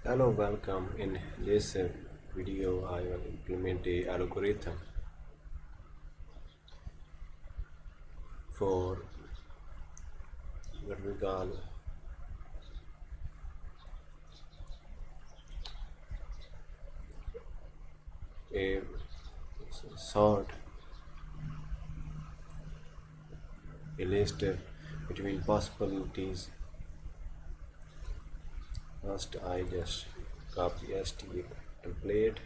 Hello, welcome. In this video, I will implement a algorithm for what we call a sort a list between possibilities. First, I just copy ST template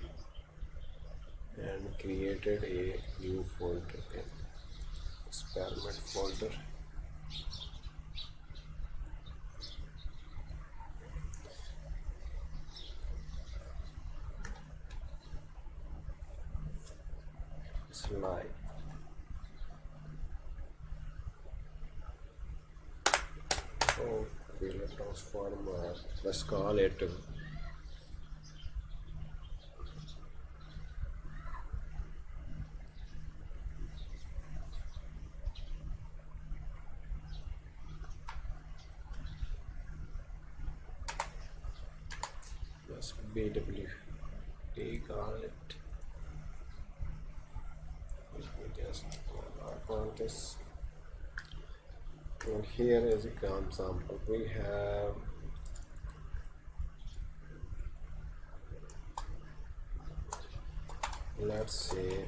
and created a new folder, experiment folder. Slide. Oh, we'll transform. Let's call it let's BW. Call it. Let me just on this. And here is a example. We have let's say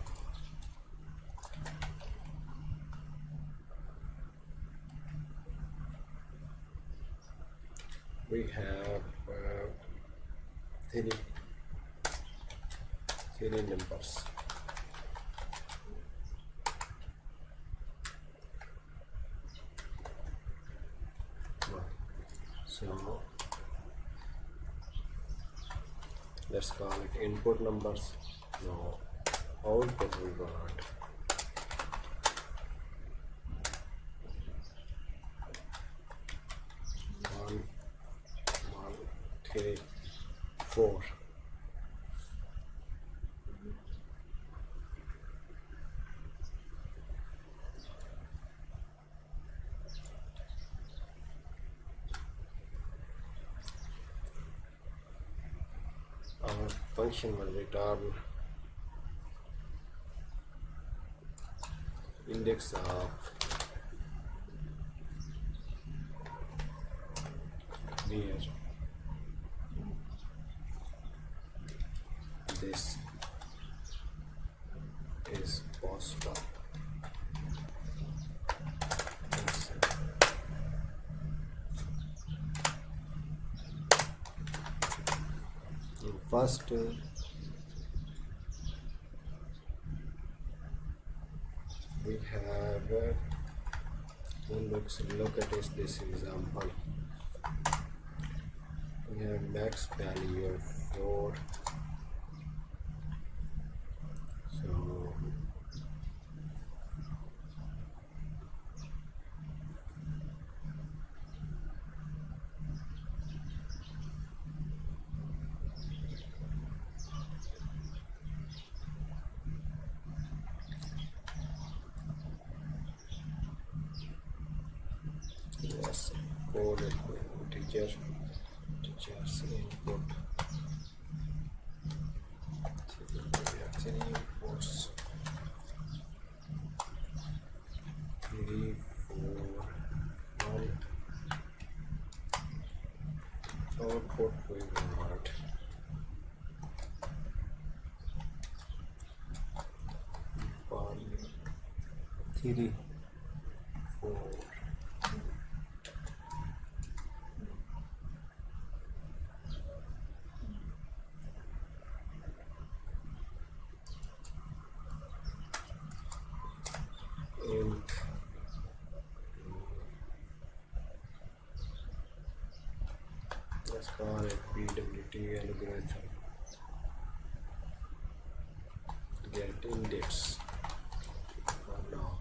we have three numbers. So let's call it input numbers. Now output we want one, one, three, four. Our function will return index of where this is possible. Yes. First, we have look at this example. We have max value of 4. So yes, code teachers input. We have three inputs. 3, 4, 1. Output we want 1, 3, 4. And let's call it PWT algorithm. Get index for now.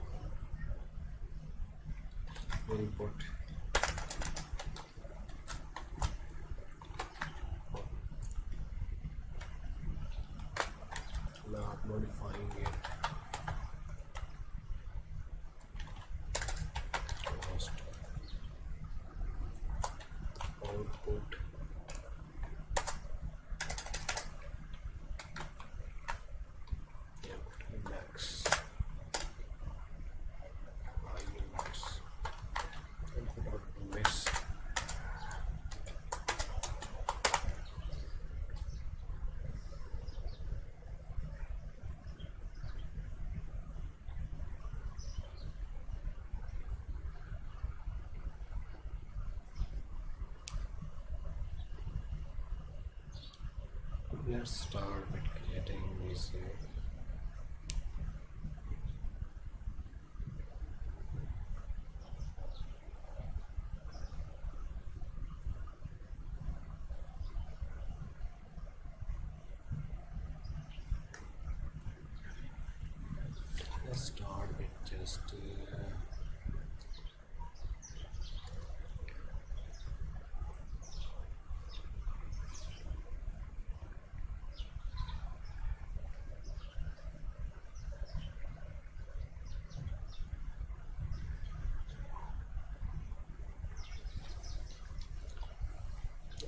Input not modifying it. Cost output Let's start with creating this. Let's start with just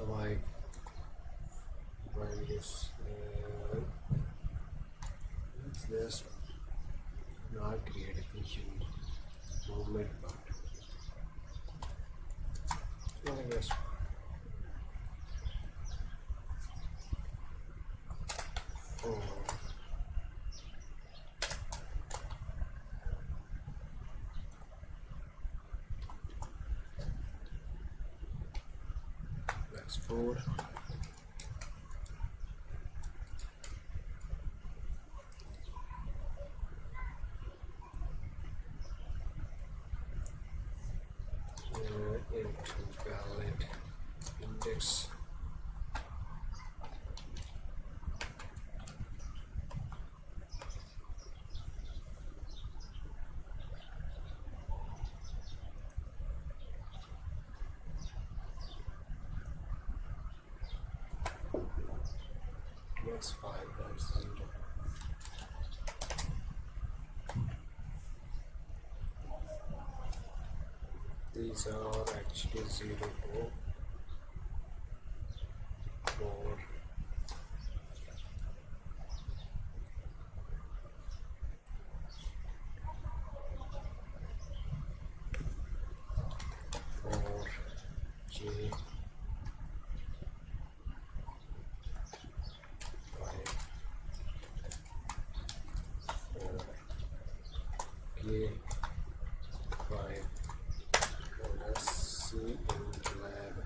my values. Let's just not create a function movement, but I guess oh, that's 4. Invalid index. That's 5. That's 0. These are actually 0 to 4. 4 J 5 4 K 5. Let's see in lab.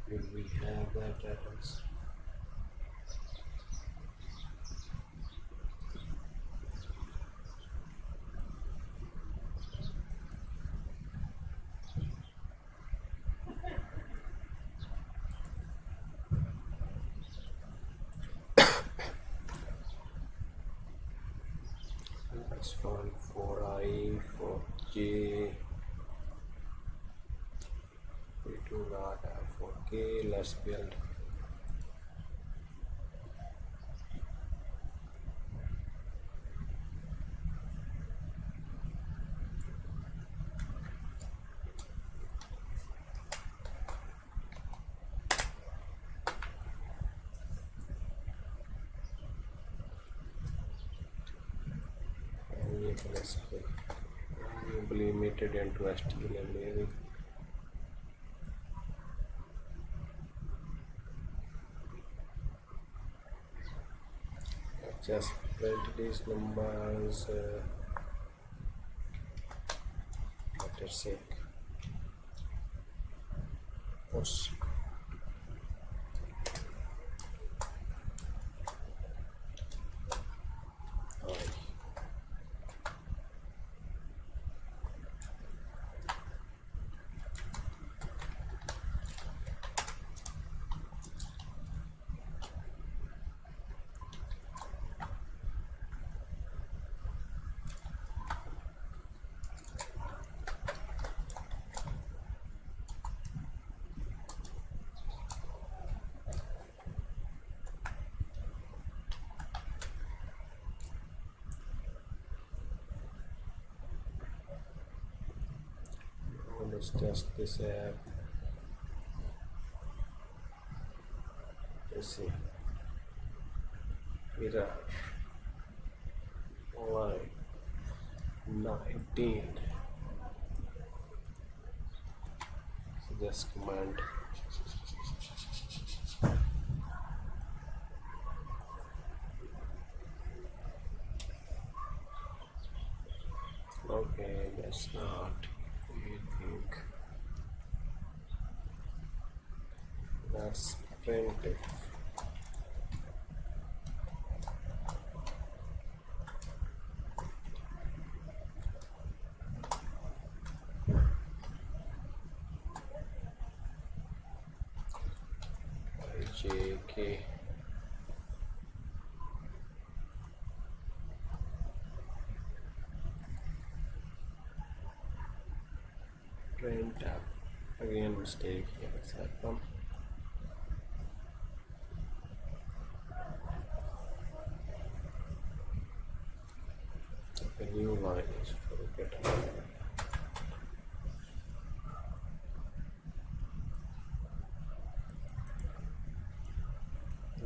Will we have that atoms? That's fine. For I, for J, we do not have for K. Let's build. Let's implemented into HTML maybe. Just print these numbers. Let us say push. Let's test this app. Let's see. Error. Line 19. So this command. Okay, that's not. We think that's printf. JK. Print tab. Again mistake here. Second. A new line is forget.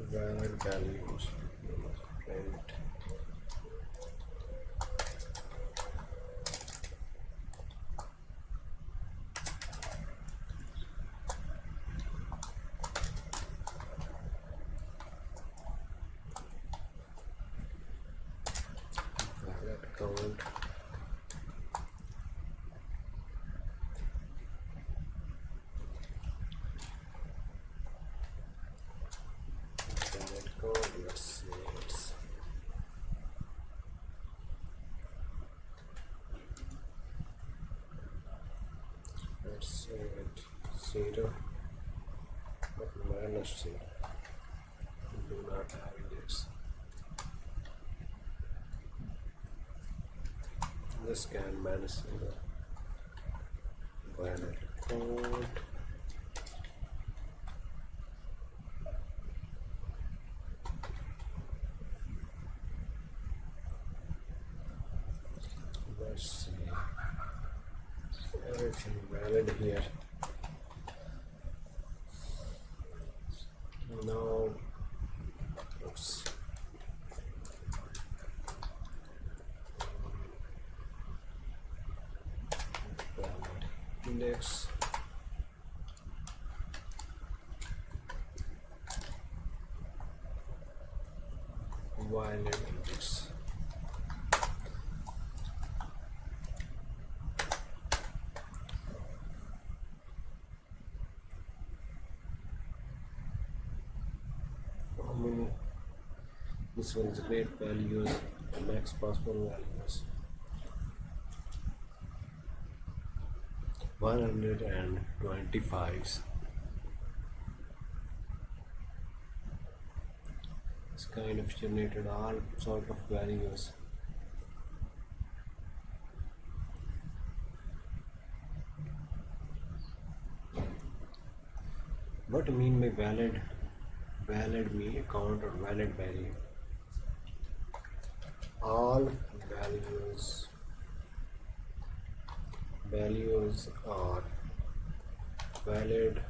Valid values. Print. Valid count. Valid count. Let's see. Let's say it 0 but minus 0. We do not have this. This can minus 0. Valid code. Let's see. Everything valid here. Now, oops. Valid index. Valid index. This one is great values, max possible values. 125. It's kind of generated all sort of values. What do you mean by valid? Valid mean count or valid value. All values are valid,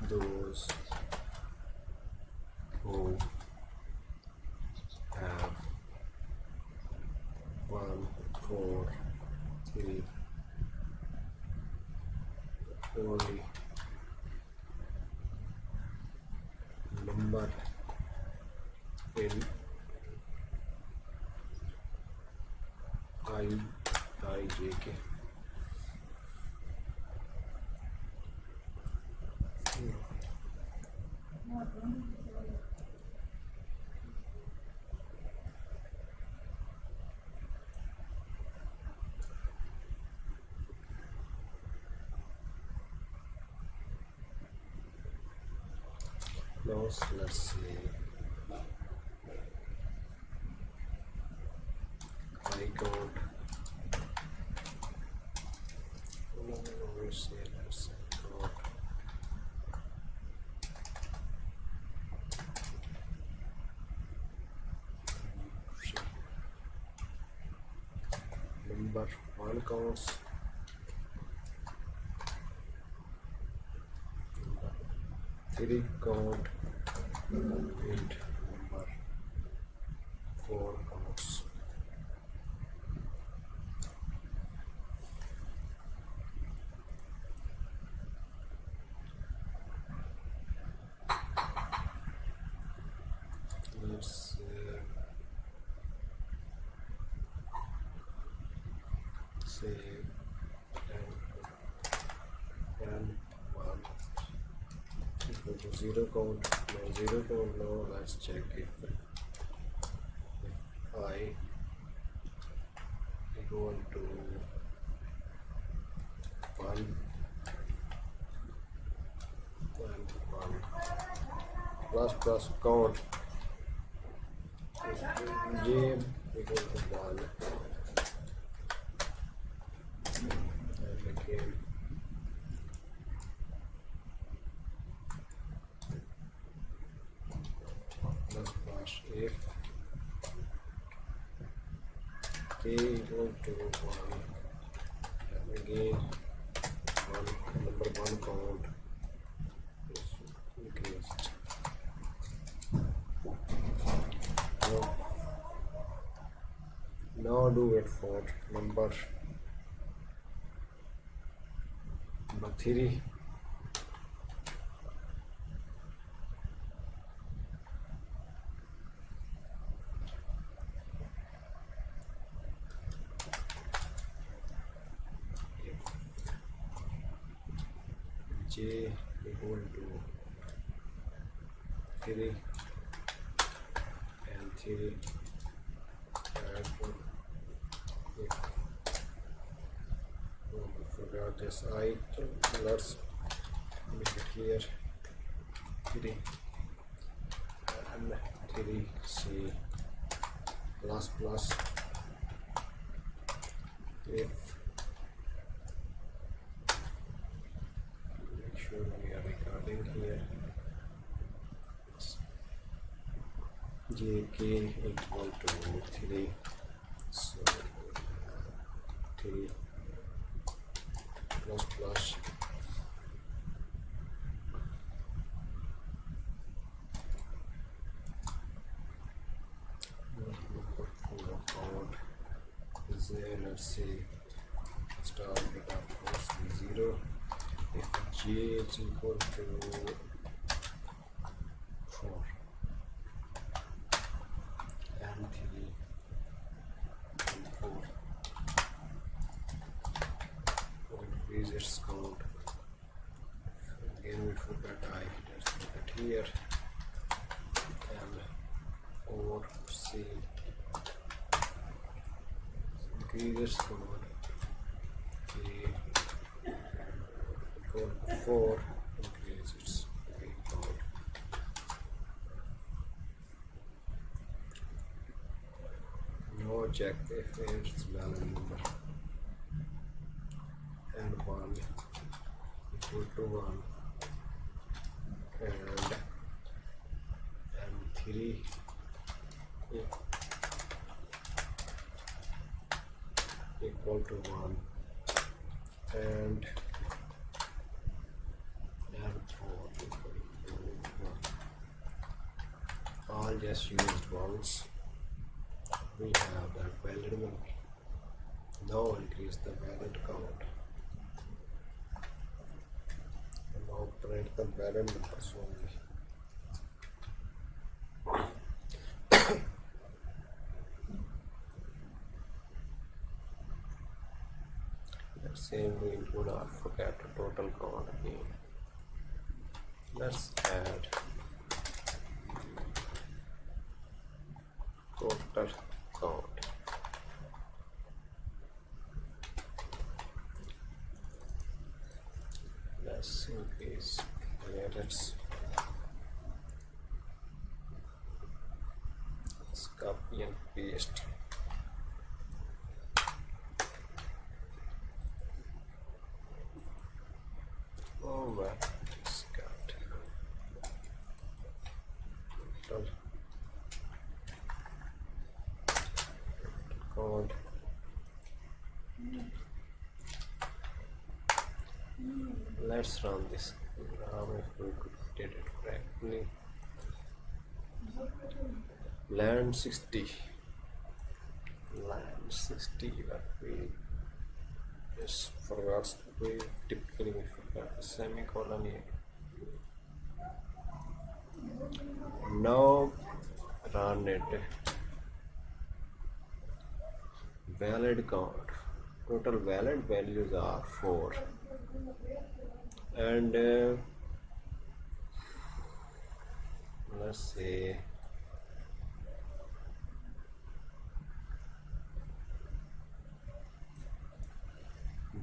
those who have 1, 4, 3 only number in IJK. Now let's see. I got number 1 counts, number 3 count, and number 4 counts. Let's save and 1 equal to 0 count. Now 0 count. Now let's check if I equal to 1 and 1. plus plus count j equal to 1 and again plus plus if k equal to 1 and again number 1 count is increased. Now do it for number 3. J equal to 3 and 3 and 1. Forgot this I. Let's make it here 3 and 3c plus plus if make sure we are recording here jk equal to 3, so 3 plus plus number 4 count is there. Let's see, start with of course 0 if j is equal to 4 and 3 and 4 increase its count. Again we forgot I. Let's put it here and 4c increase its count. 3 equal to 4 increase its count. Now check if it's valid number and 1 equal to 1 and 3 equal to 1 and 4 equal to 1. All just used ones. We have that valid number. Now increase the valid count. And now print the valid numbers only. Same we do not forget the total count again. Let's add total count. Let's increase let's copy and paste. Oh my, just got total count. Let's run this program if we did it correctly. Land 60, but we just forgot. We typically forgot the semicolon here. Now run it. Valid count. Total valid values are 4 and let's say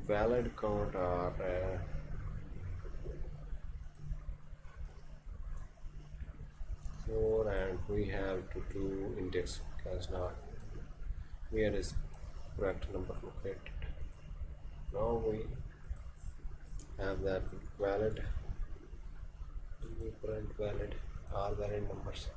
valid count are we have to do index because now where is correct number located. Now we have that valid, we print valid, all valid numbers.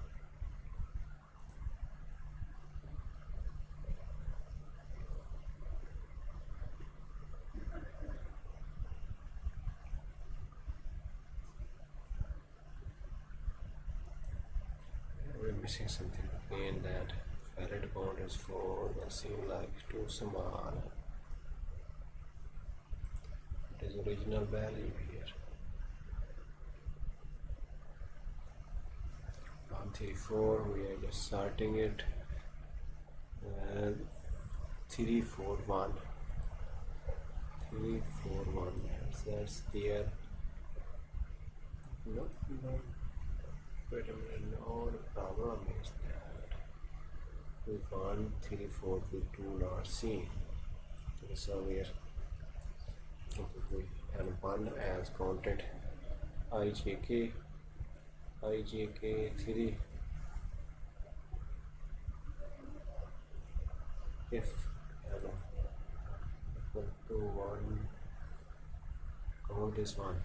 We're missing something in that valid count is 4, that seems like too small. It is original value here. 134, we are just sorting it. And 341. 341, that's there. No, wait a minute, no, the problem is that we found 3422 not seen. So we and 1 as counted ijk 3. If equal to 1, count is 1.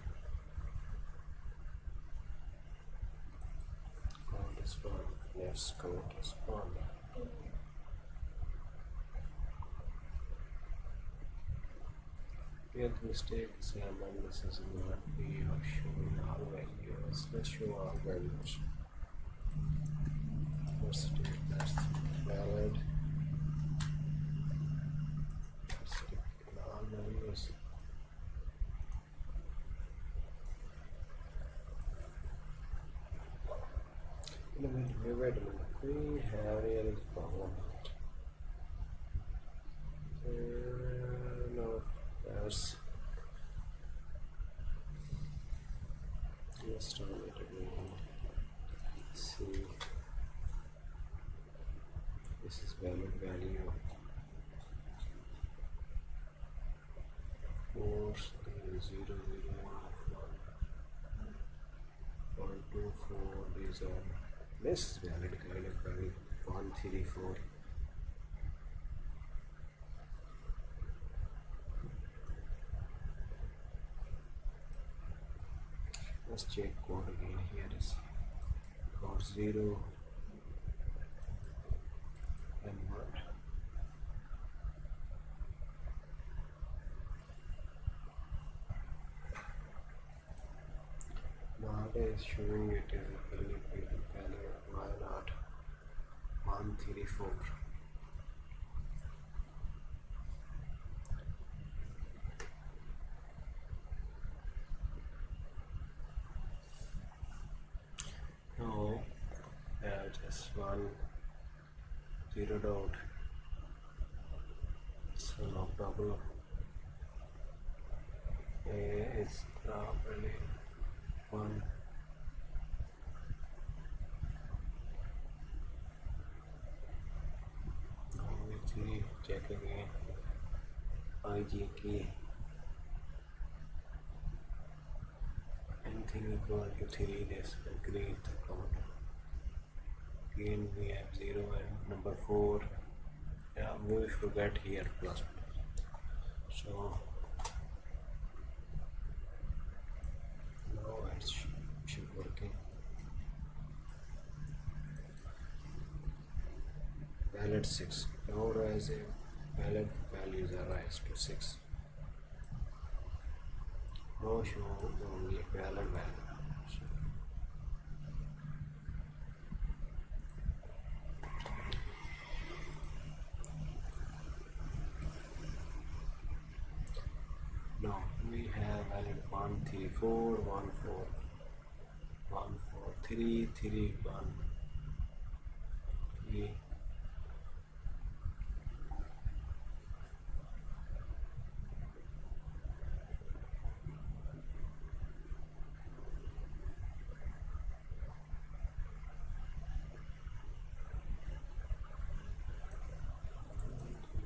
Count is 1. Yes, count is 1. Here the mistake is this is not we are showing all values. Let's show all values. First state that's valid. All values. Wait a minute. We have here is problem. No, that's. Let's start it again. See, this is valid value. 4 0 0 1 2 4. These are this valid kind of value 1 3 4. Let's check code again. Here is code 0 and 1. Now it is showing it as a value. Why not 134? No, just 1 zeroed out, so no problem. A is properly 1. Now we check again. IJK anything equal to 3, this increase the count. Again we have 0 and number 4. Yeah, we forget here plus. So now it should working. Valid 6. Now rise a valid values are rise to 6. Now show only valid value. Now we have valid 1 3 4 1 4 1 4 3 3 1 3.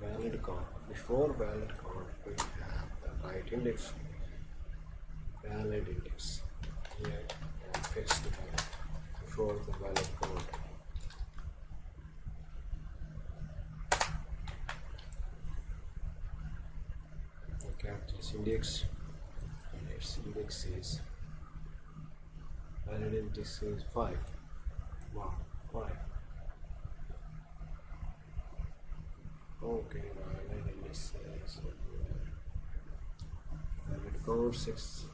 Valid count. Before valid count, we have the right index, valid index here, and fix the value before the valid count. index, and its index is valid index is 5. Wow, 5. Okay, valid index is valid code 6.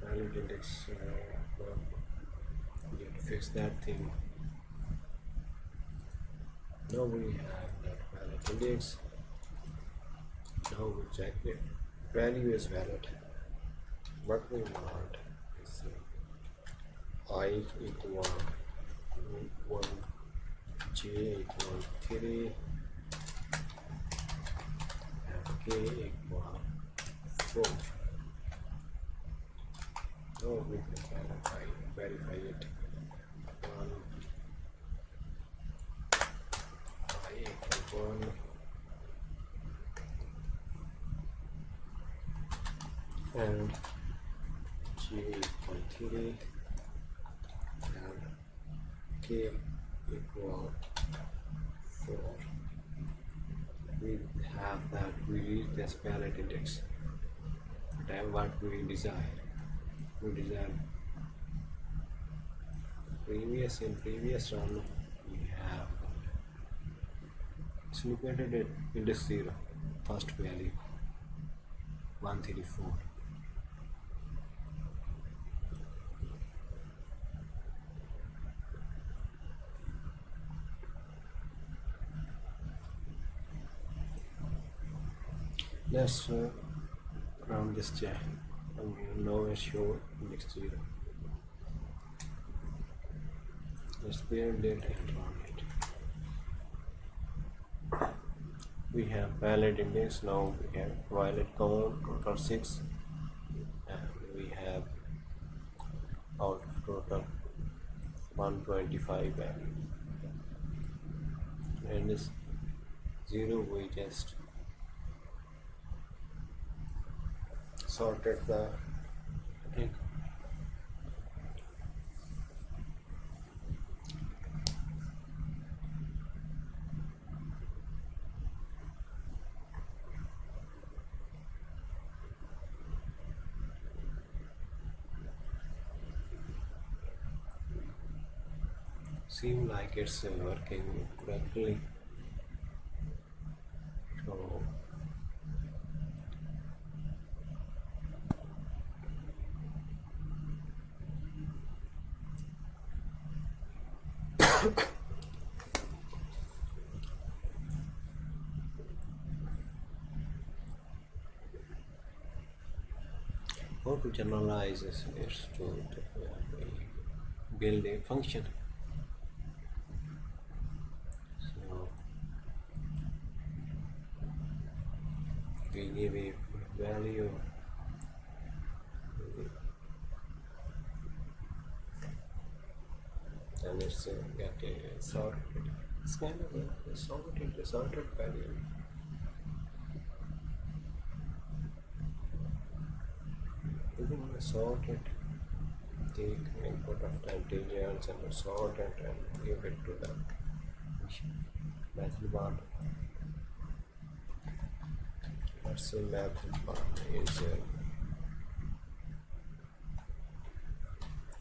Valid index. Well, we have to fix that thing. Now we have that valid index. Now we check it. Value is valid. What we want is I equal 1, j equal 3, and k equal 4. Now we can verify it. 1, I equal 1, and j equal 3, and k equal 4. We have that we reach this valid index. Whatever what we desire. We desire in previous run we have it's located at index 0, first value 134. Let's run this check. Now it's show index 0. Let's build it and run it. We have valid index. Now we have valid count total 6, and we have out of total 125 value, and this 0 we just sorted the thing. Seems like it's working correctly. So how to generalize this is to build a function. So we give a value and it's get a sorted. It's kind of a sorted value. We can sort it, take input of the integers and sort it and give it to the method bar. Let's say method bar is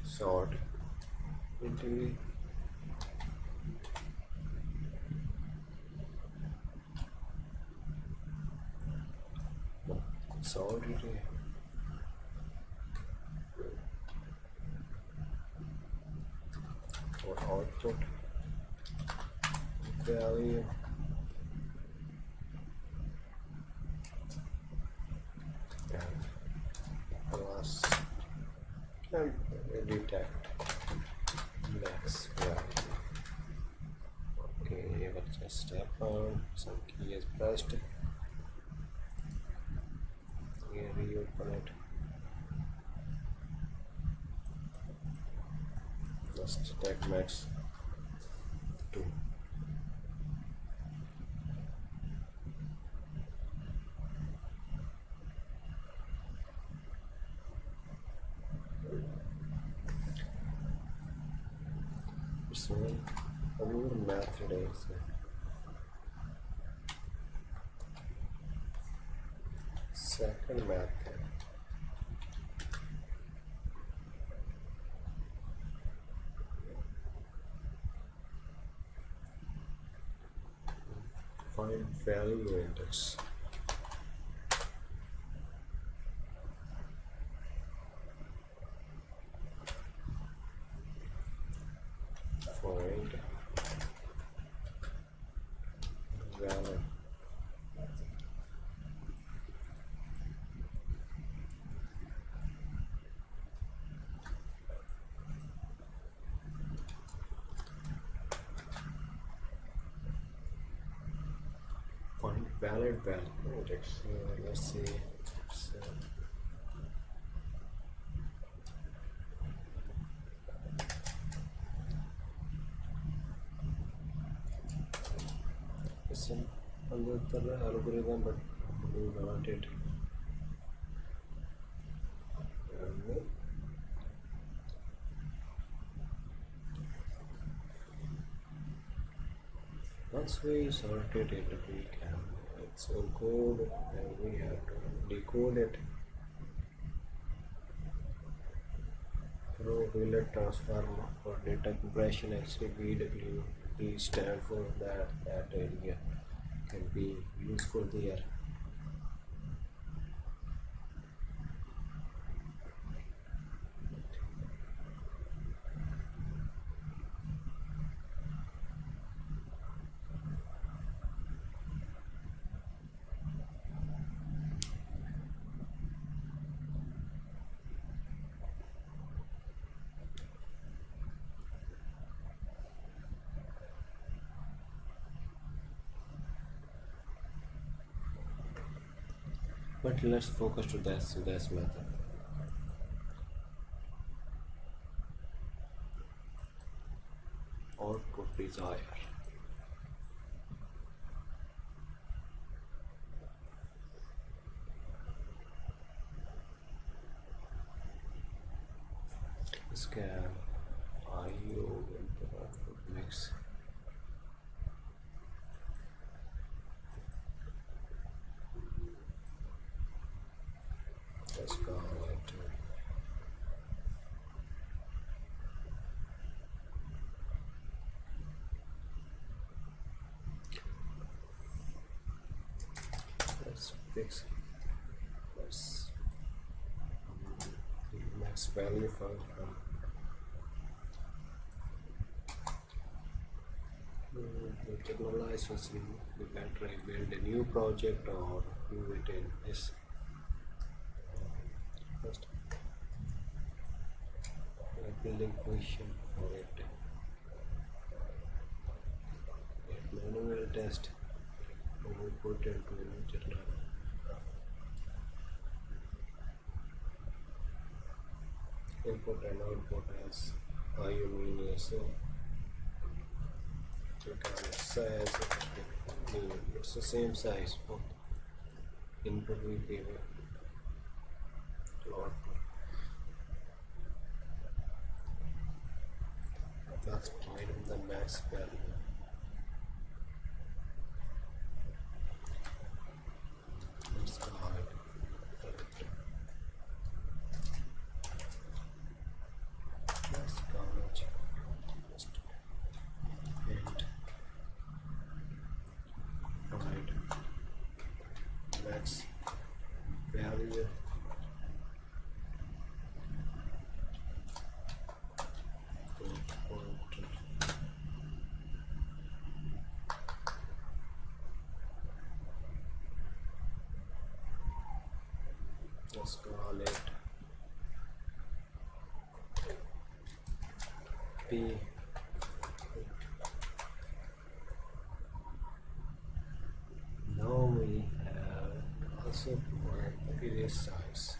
sort integer. Sort it. For output value and plus and detect max value. Okay, let's just step on some key is pressed. Here reopen it. Let's detect max 2. So another method is Second method. Find value index. Find value. Find valid value index. Let's see. So, it's another algorithm, but we want it. And once we sort it into we can its own code and we have to decode it. Row wheeler transform for data compression. Actually BWP stand for that area can be useful there. But let's focus to this method. Output desire. Scan IO input output mix. Let's go into let's fix let's max value function. The technologize was in the battery build a new project or do it in this first building function for it. Manual test and we put into a journal. Input and output as IO mean so click on size. It's the same size. Input will give output. Let's find the max value. Let's go ahead. Let's go ahead. And find max value. Let's call it P. Now we have also provided the erase size.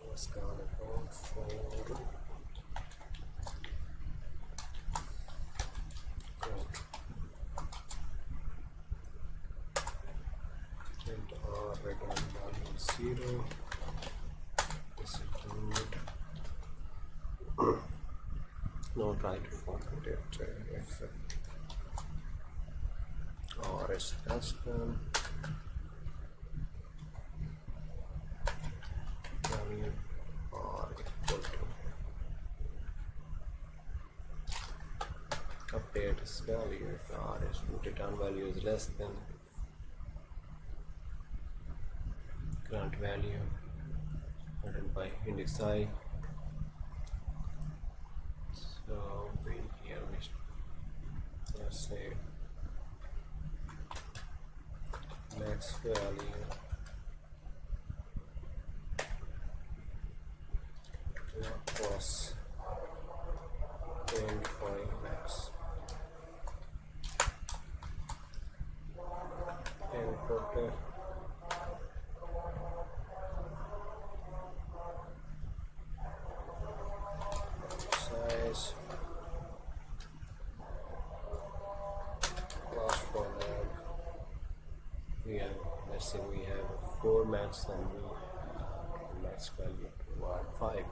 Let's call it out for and R return value 0. This is good. Now try to format it if or is custom update this value. If our return value is less than current value ordered by index I, so here we let's say max value was 10 max input size plus for that we have, let's say we have 4 max and we have max value toward 5.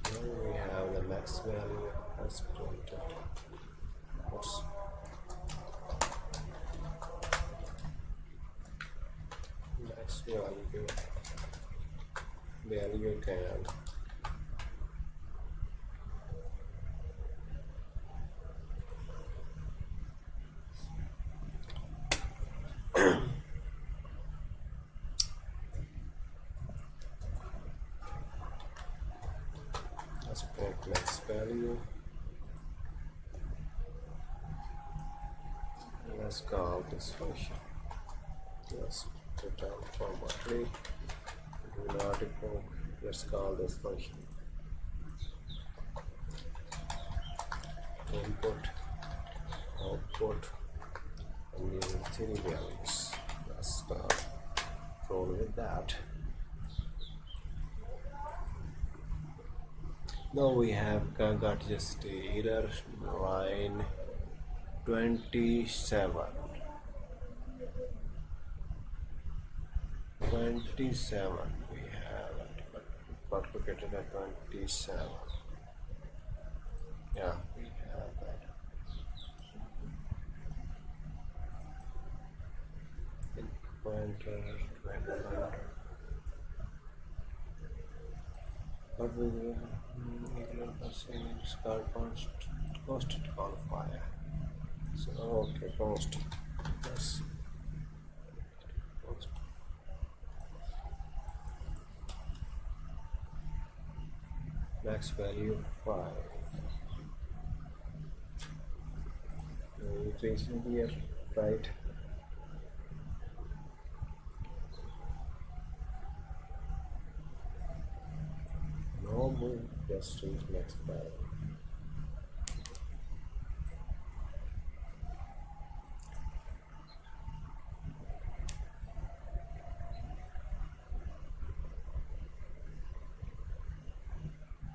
Now we have the max value as printed. Oops. Max value can let's print max value. Let's call this function. Let's return forwardly. Do not equal. Let's call this function. Input, output, and using 3 values. Let's roll with that. Now we have got just the error line 27. 27 we have it, but located at 27. Yeah, we have that. In pointer, pointer. But we will regular percentage card constant qualifier. So okay, constant. Yes. Constant. Max value 5. Tracing here, right? No move, just change max value.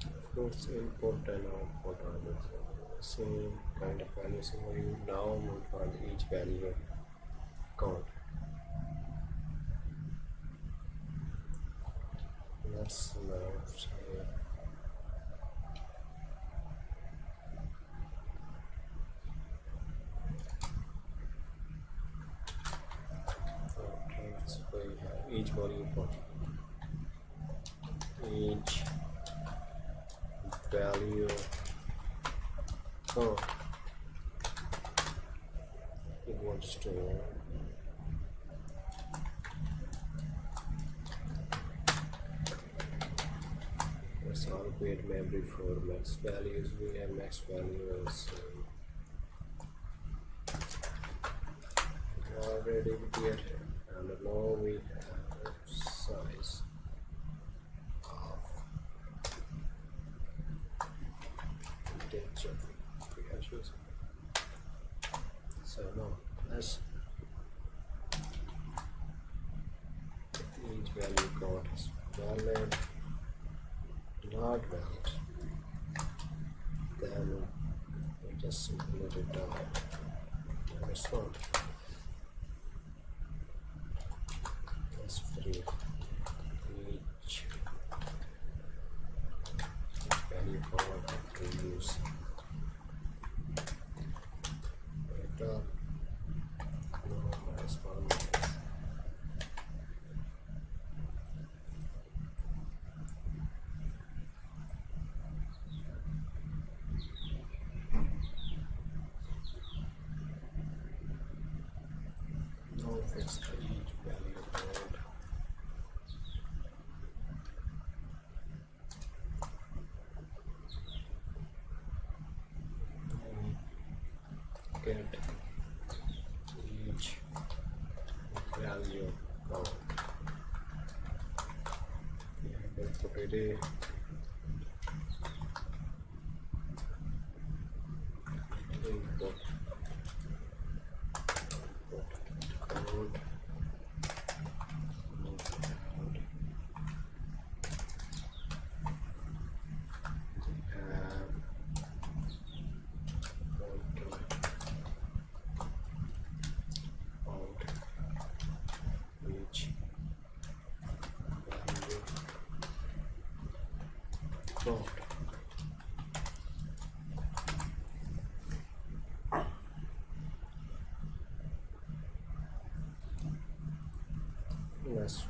Of course, input and output are the same kind of values, so you now move on each value count. Let's now say okay, so we have each value for each value equals to let's all create memory for max values. We have max value as already here, and now we have size of integer we are choosing. So now let's each value count is valid, not valid, then we just simply let it down and respond. That's free. Each value count to use the each value count. Get each value count. We have put it in input code each value count. Let's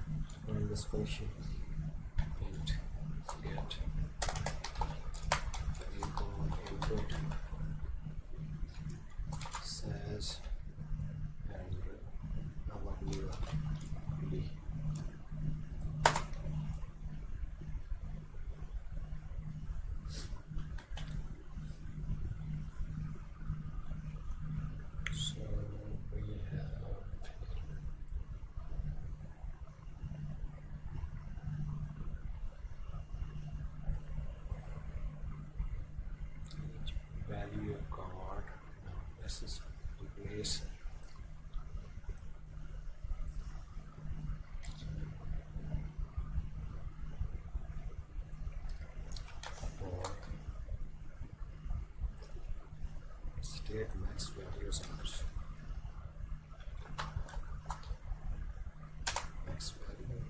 run this function and get input says and our new d. So we have each value card. Now this is in place. For state max values are max value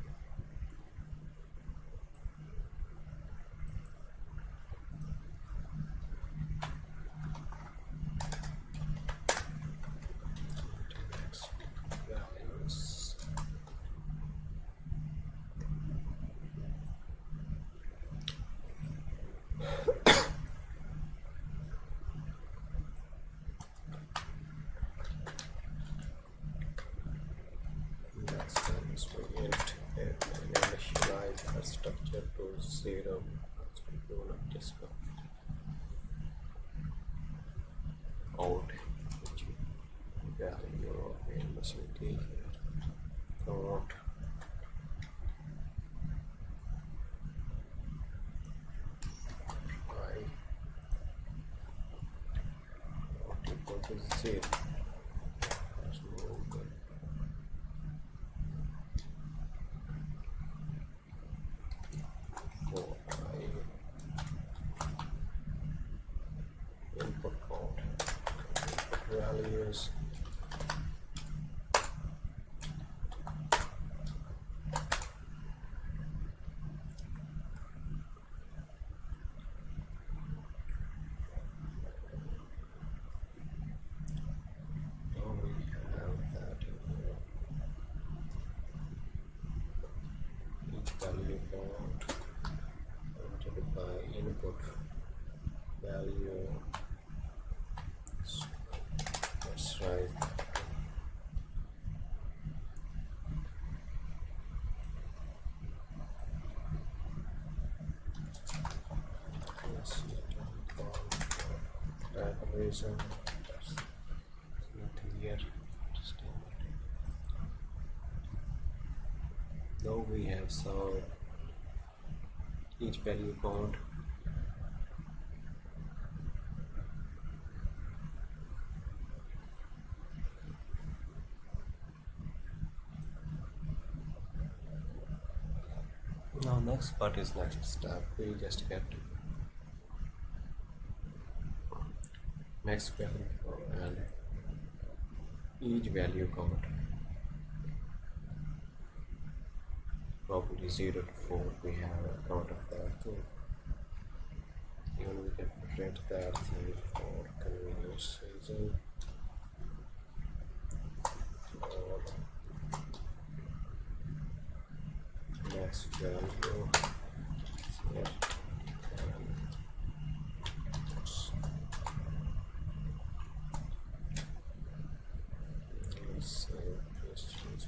max values max values we int and initialize our structure to 0 do not discount out which value of university count I not equal to 0. Let's move it. For I input count input values now we have that each value count entered by input value. So let's write let's that reason there's nothing here. Just now we have solved each value count. Now next part is next step. We just get max value and each value count probably 0 to 4 we have a count of that too. Even we can print that thing for convenience reason. Or max value here. Let's say this is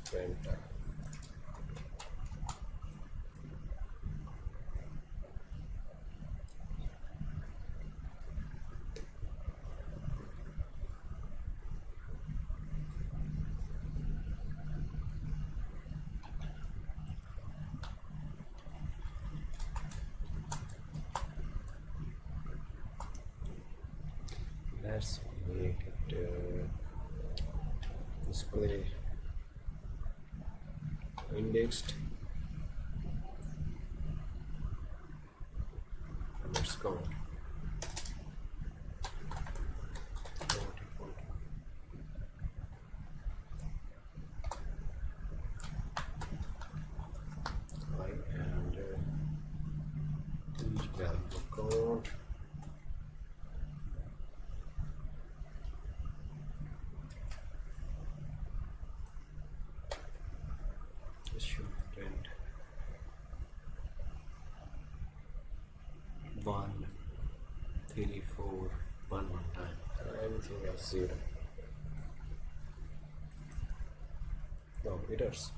let's make it display indexed. Let's count. And each value count. Should print 1, 3, 4, 1 time. Anything else 0. No, errors.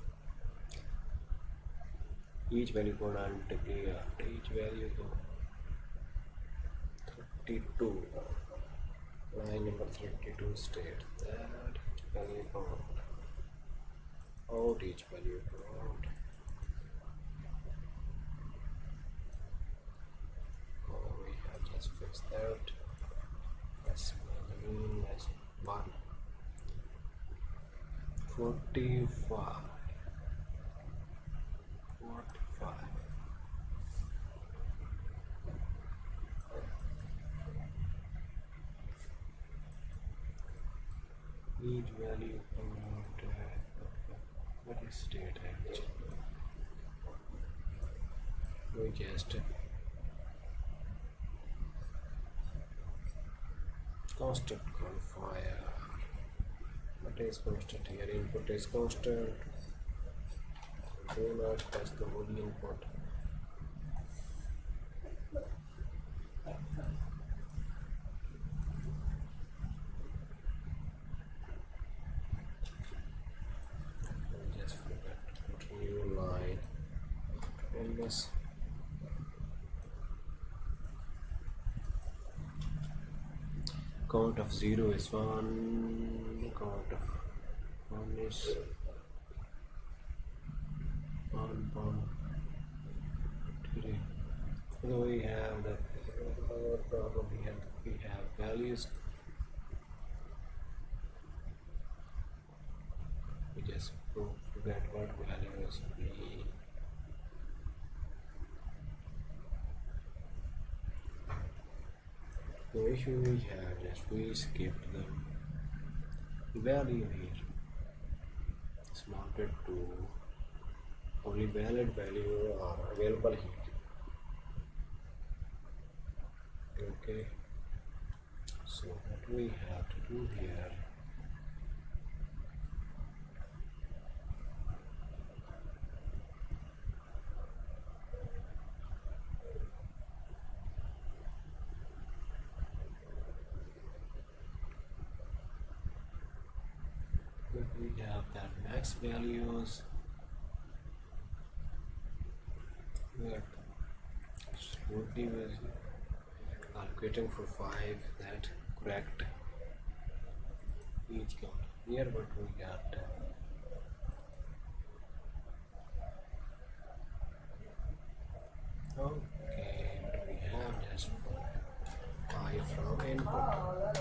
Each value code multiply each value code 32. Line number 32 state that each value code out each value code. Oh, we have just fixed that. Let's mean as 1. 45. Each value code, what is state actually? We just constant qualifier. What is constant here? Input is constant. Do not touch the whole input. I just forgot to put new line on this. Count of 0 is 1. Count of 1 is 1, 3. So we have the problem here. We have values. We just forget what values we the issue we have is we skipped the value here. It's mounted to only valid value are available here. Okay, so what we have to do here, we have that max values. We are smoothly calculating for 5 that correct each count. Here what we got, okay, what we have just 5 from input.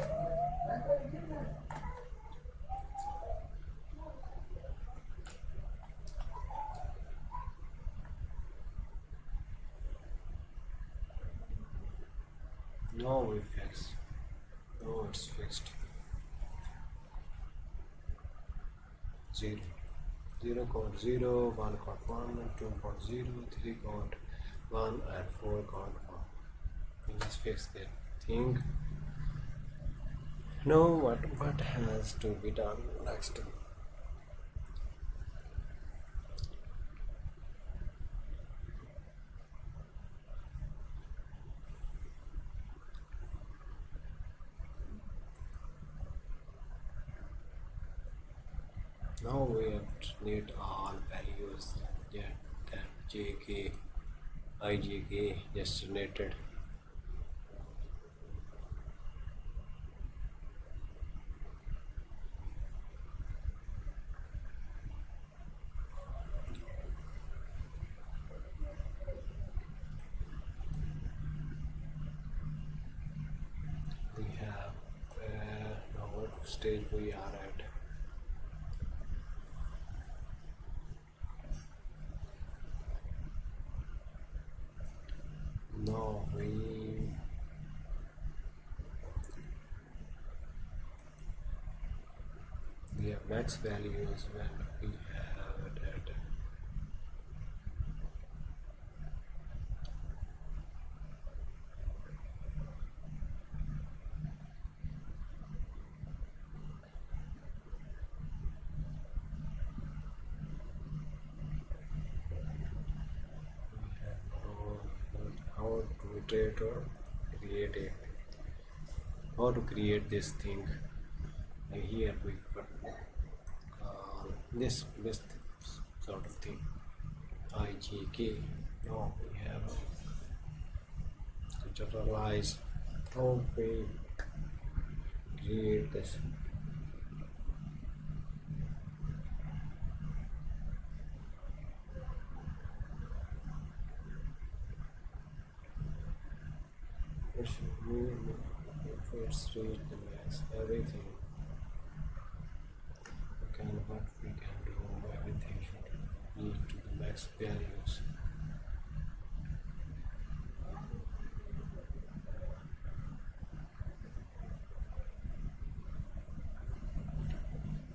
Now we fix. Oh, it's fixed. 0. 0 count 0, 1 count 1, 2 count 0, 3 count 1, and 4 count 1. Let's fix that thing. Now what has to be done next? Now we need all values that jk ijk just generated. We have stage we are at. Now we have max values when we have it at how to iterate or create a how to create this thing. Here we put this sort of thing IGK. Now we have to generalize how we create this. It should mean if it's reached the max, everything what we can do, everything should lead to the max values.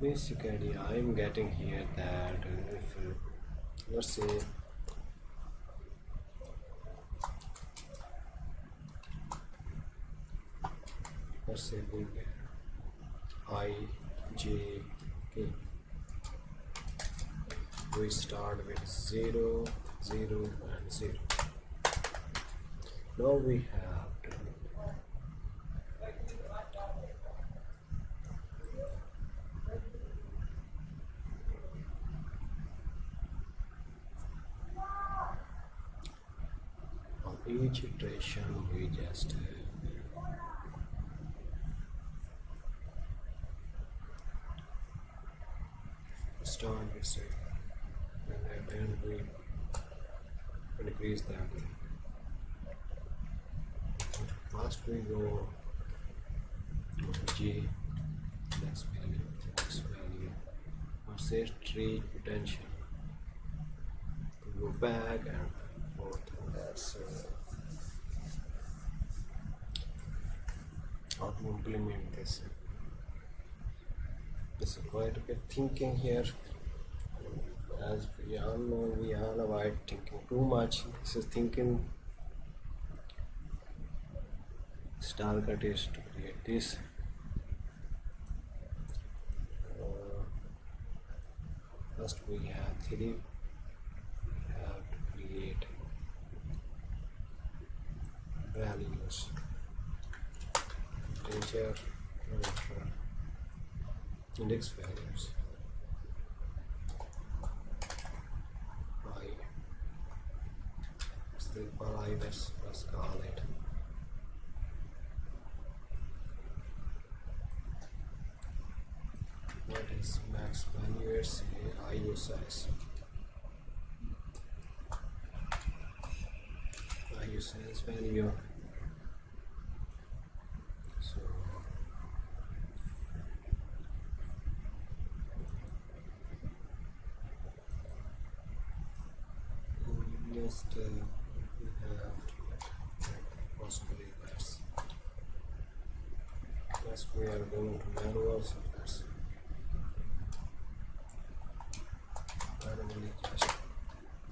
Basically, I am getting here that if let's say we get I, J, K. We start with 0, 0 and 0. Now we have to on each iteration we just start with 0 and then we increase that. First we go to J, next value, or say tree potential. We go back and forth, and that's how to implement this. This is quite a bit thinking here. As we all know, we all avoid thinking too much. This is thinking. Target is to create this. First we have 3. We have to create values. Integer index values. I. Simple I. Let's call it. What is max value? It's IO size. IO size value. So just we have possibly that's we are going to manual service. Randomly just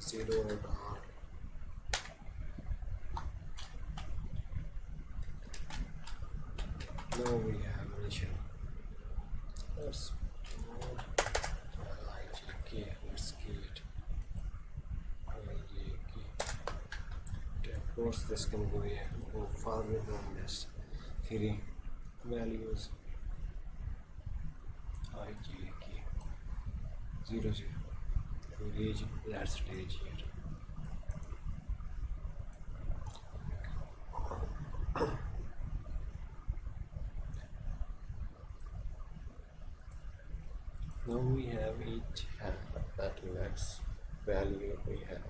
0 or dot. Now we have initial. Let's IGK. Let's key it. IGK. Of course, this can go farther than this. 3 values. IGK 0 0. We reach that stage here. Now we have each have that max value. We have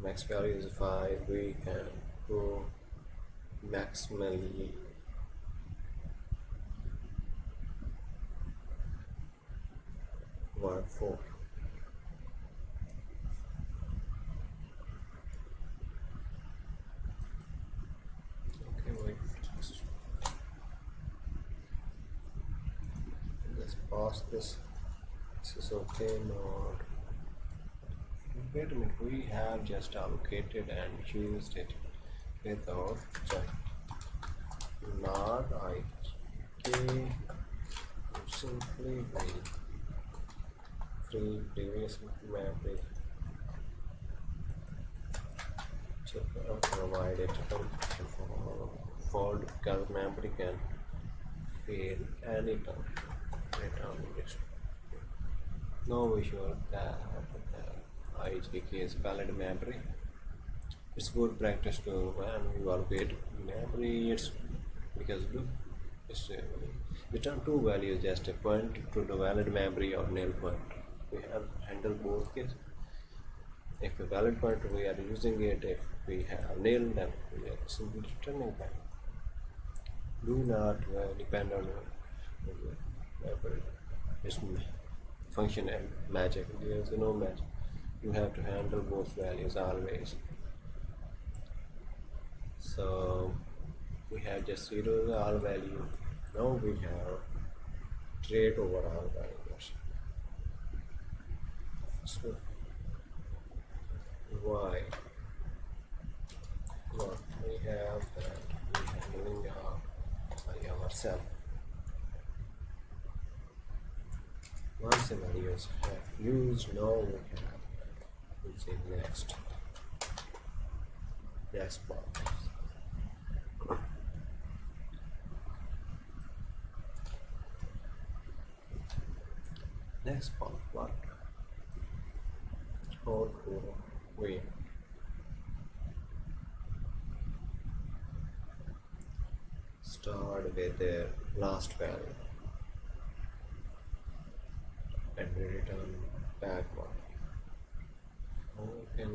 max value is 5. We can go maximally 1 4. Okay, wait, just pause this. This is okay. Not wait a minute, we have just allocated and used it without check. Not I k simply by free previous memory check provided for because memory can fail anytime. Return this. Now we sure that the IJK is valid memory. It's good practice to when you allocate memory. It's because look, it's return two values just a point to the valid memory or nil point. We have handled both cases. If a valid point we are using it, if we have nil, then we are simply returning back. Do not depend on this function and magic. There is no magic. You have to handle both values always. So we have just zero all value. Now we have trait over all values. So why? What we have that we handling by ourselves. Once the values have used, now we have using next part. Next part, what? How to we start with the last value and we return back one. How can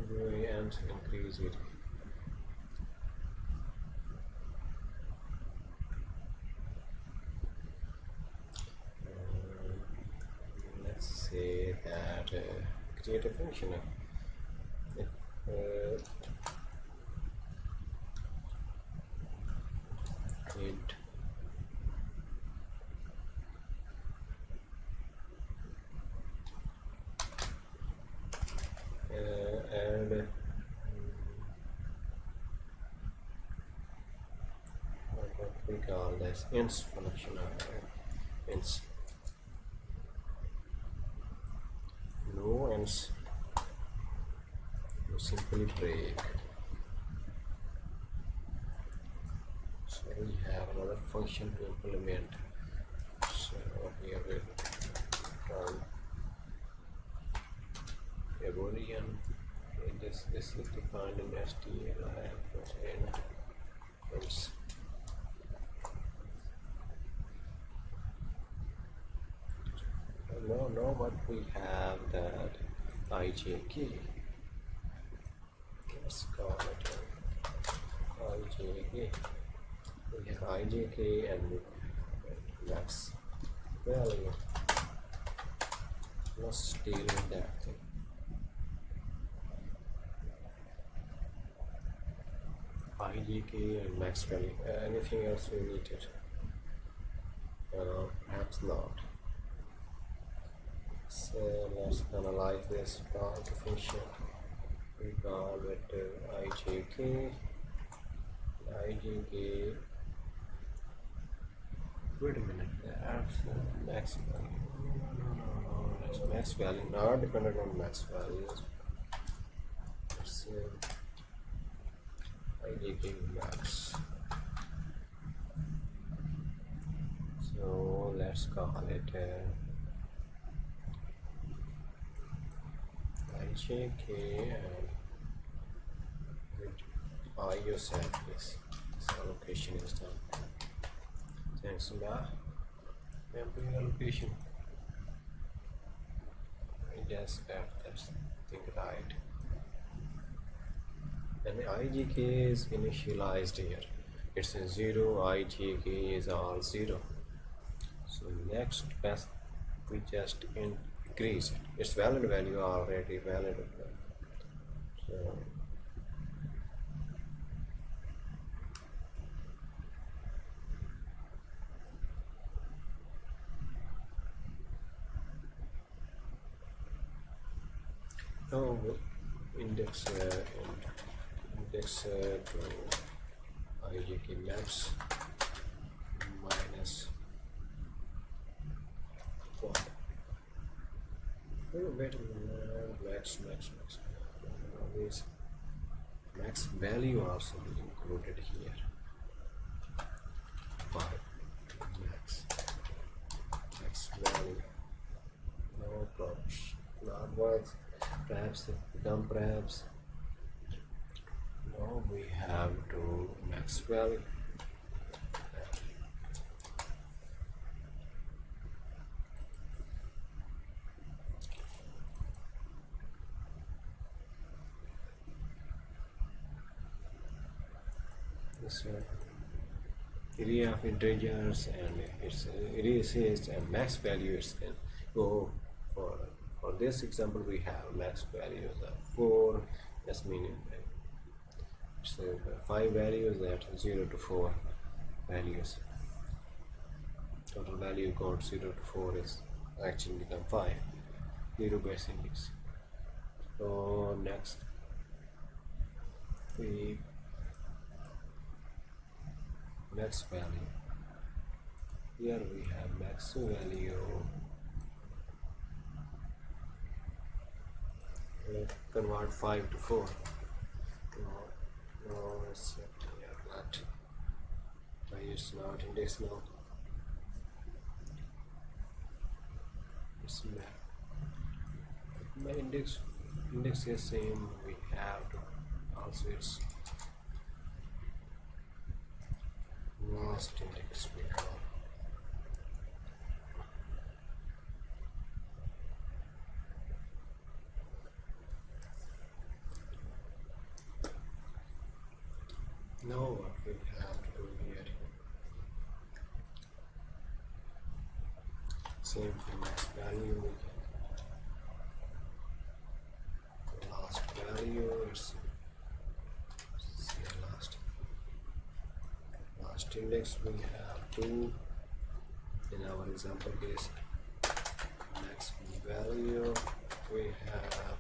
we and increase it? Let's say that create a function. If int and what we call this ints function ints. No ints, you simply break. So we have another function to implement. So here we run a boolean. This is defined in stl and ints. Now what we have that IJK. Let's call it IJK. We have IJK and max value. Let's deal with that thing. IJK and max value. Anything else we needed? Perhaps not. So let's analyze this part function. We call it IJK. IJK. Wait a minute. That's max value. No. That's max value. Not dependent on max values. Let's IJK max. So let's call it IJK and by yourself, please. This allocation is done. Thanks, memory allocation. I just got that thing right. and the IGK is initialized here. It's a 0, IGK is all 0. So next best, we just increase it. Its valid value already valid. So now index index to IGK maps minus what? Oh, wait a minute. Max. Always max value also be included here. 5 max value. No problems. Not worth. Perhaps become perhaps. Now we have to max value. This area of integers and its area says and max value is can go for this example we have max value of 4. That's meaning so 5 values that 0 to 4 values. Total value got 0 to 4 is actually become 5. 0 base index. So next we max value. Here we have max value. Convert 5 to 4. No, it's here that. It's not index now. It's my index is same. We have to also its last index we call. Now what we have to do here, same for max value, last value, it's last index we have 2 in our example case. Max value we have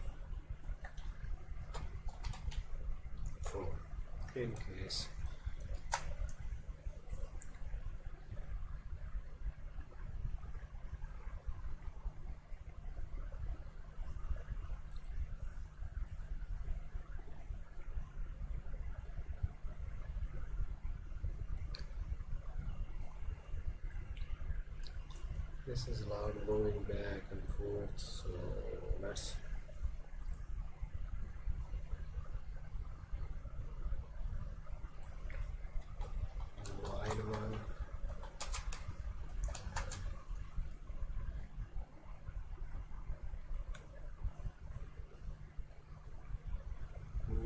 4 in case this is allowed going back and forth, so let's wide one.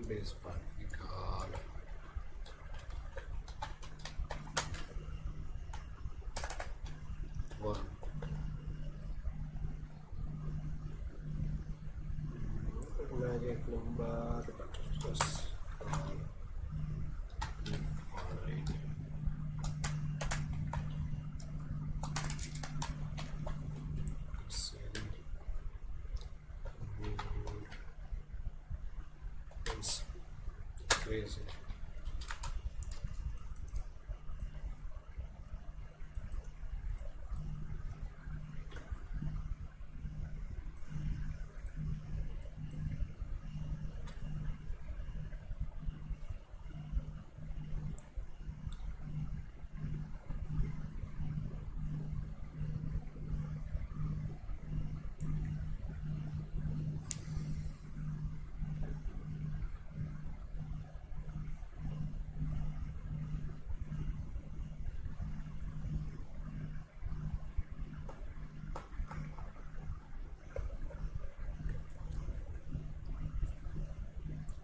This part we call one. Magic number, but just call alright. It's crazy.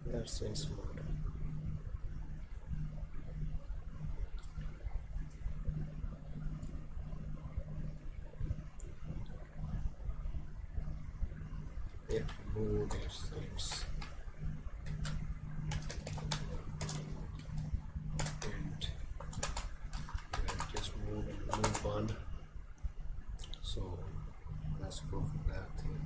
That's in smart. move its things and just move on. So let's go for that thing.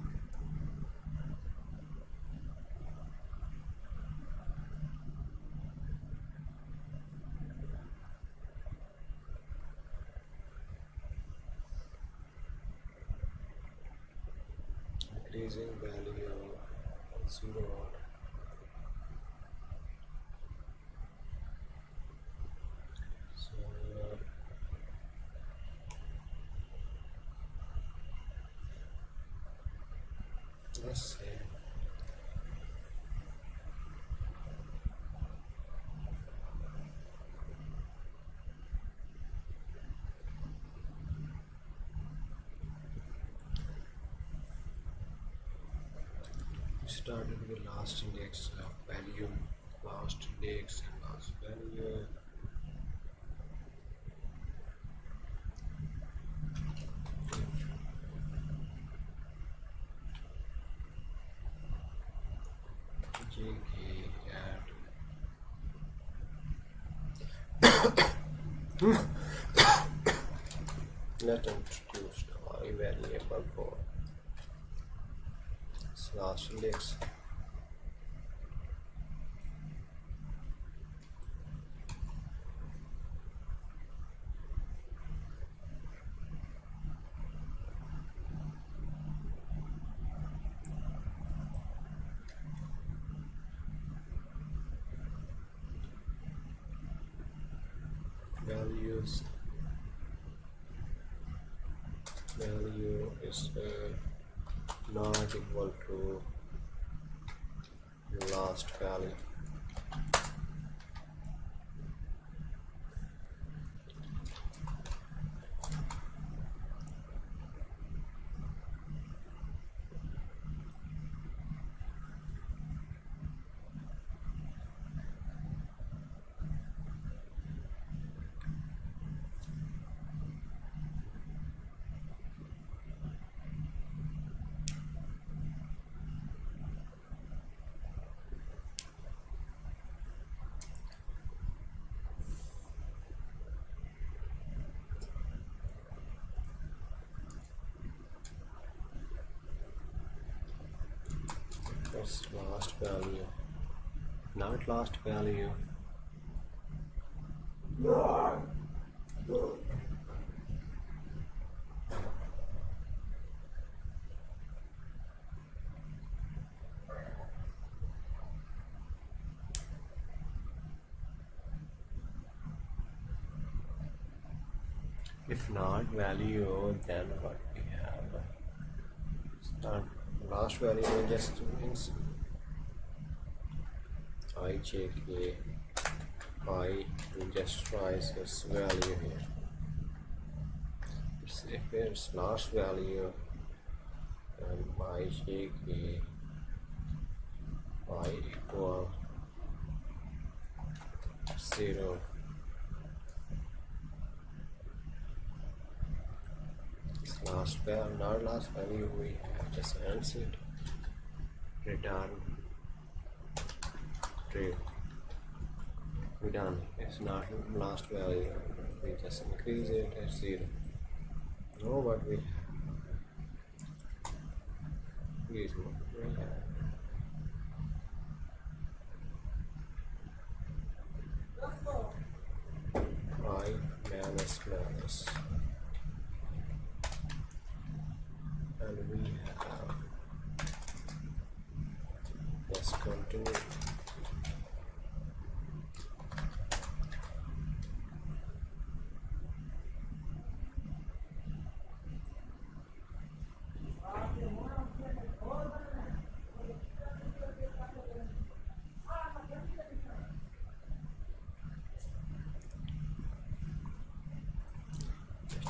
Increasing value of 0. So let's see. We started with last index value, last index and last value. JK add. Let introduce a variable for last index. Values. Value is not equal to last value. That's last value, not last value. If not value, then what we have? Start last value just means IJK I just tries its value here. If it's last value, then IJK I equal 0. Last value, not last value, we have just answered return trade. We done. It's not last value, we just increase it at 0. Know what we have? Use what we have. I minus and we have, let's continue.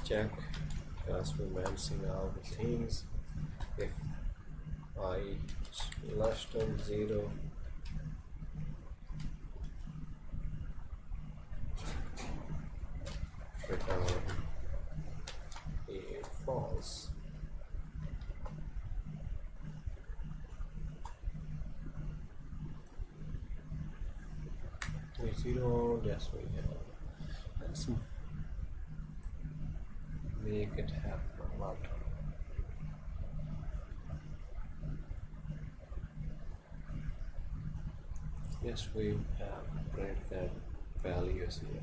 Check as we're balancing out the things. If I is less than 0, return a false. 0. Yes, we have. Let's make it happen. What? Yes, we have printed that values here.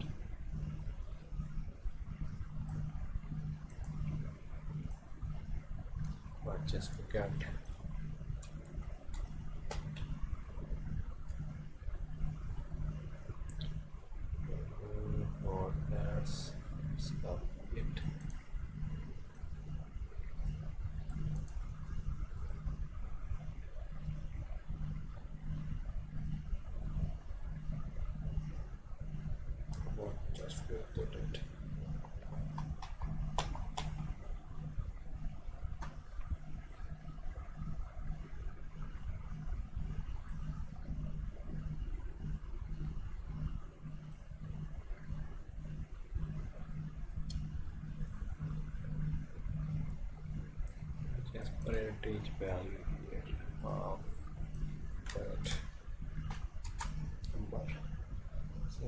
But just forget. Or that's stop it. Or just forget it. Just print each value here of that number. So,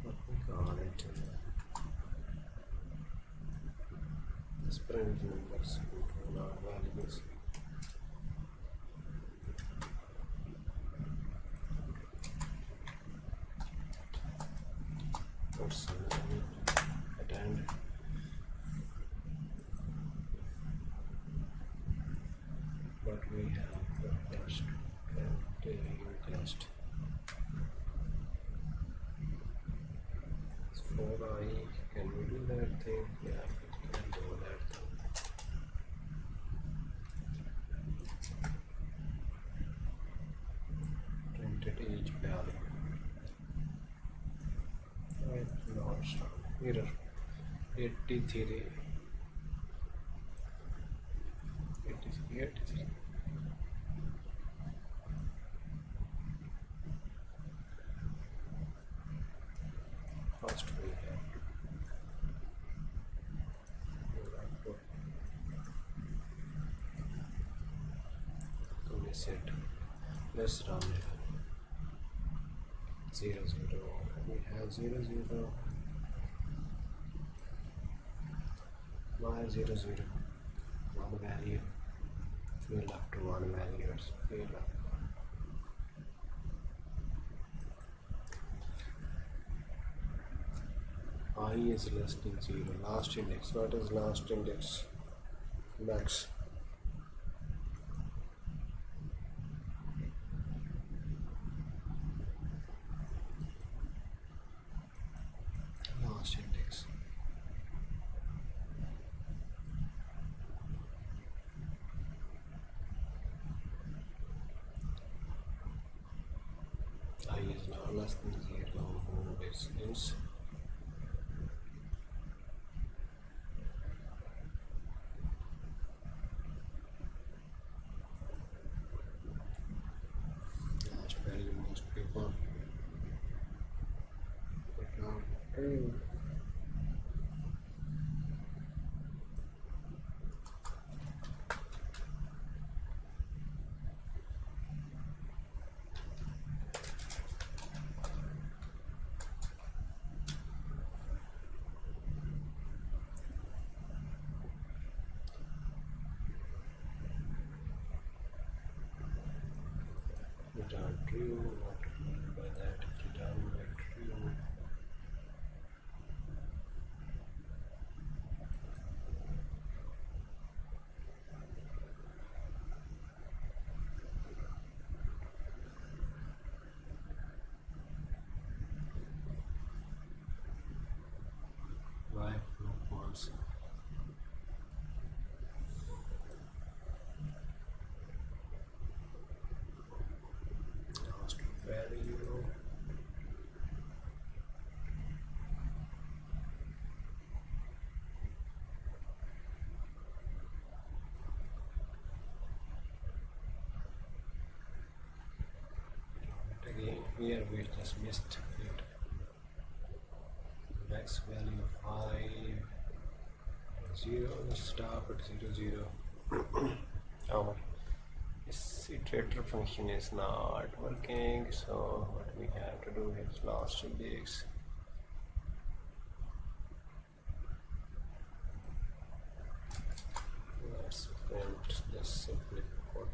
what we call it? Let's print numbers into our values. Person at end. But we have just just for I can we do that thing? Yeah, we can do that thing. Printed each value. Right, now error 83. 83. First we have to reset. Let's run it. 0 0. We have 0 0. Why 0 0? One value. Fill up to one value. Fill up. I is less than 0. Last index. What is last index? Max. Last index. I is now less than 0. This is last value must be 1. Return true. What do you mean by that? Return true. Why no false? Last value. just missed it. Max value 5 0. Stop at 0 0. Our iterator function is not working, so what we have to do is last index. Let's print this simply put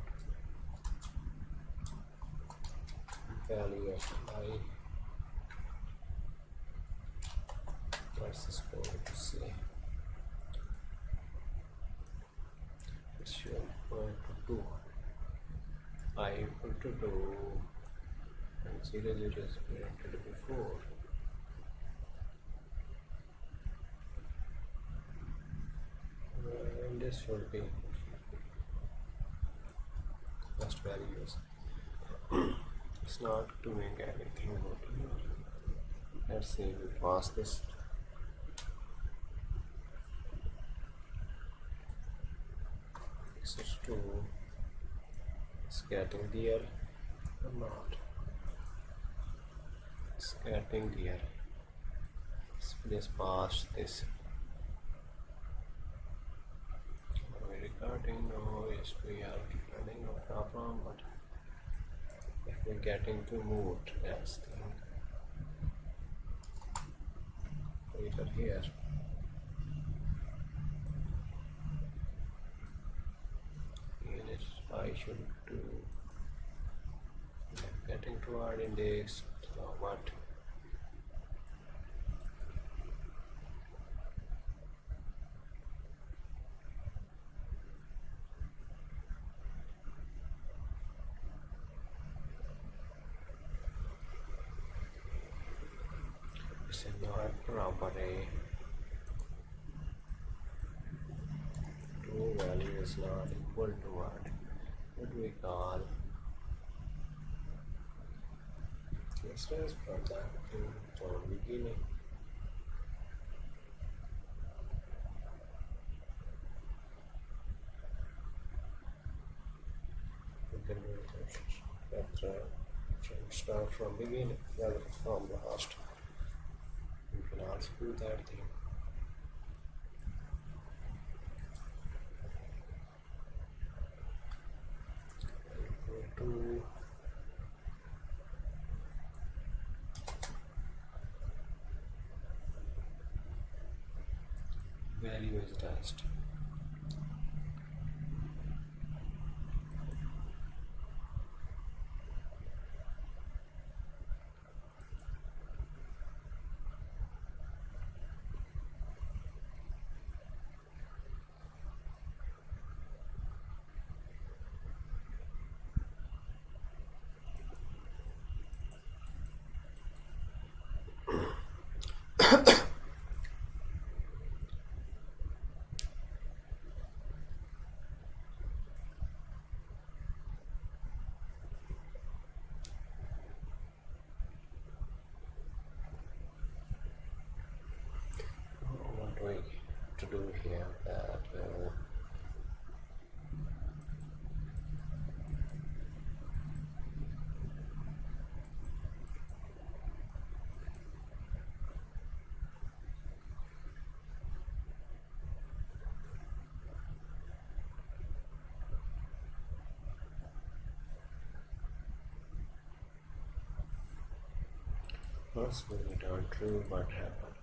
value of I. What's this going to say? It should equal to 2. I equal to 2 and 0 0 is printed before. And this should be first values. It's not doing anything over here. Let's see if we pass this. This is 2. It's getting there or not. It's getting there. Let's pass this. Are we recording? No, yes, we are recording, no problem, but if we're getting too moved, that's the later here. Unit I should do getting toward index. So what? This is not property. True value is not equal to what? What do we call? Let's from that from beginning. We can do it. Start from beginning rather from last. You can also do that thing. Go to value is dust. What we to do here that first we return true what happened.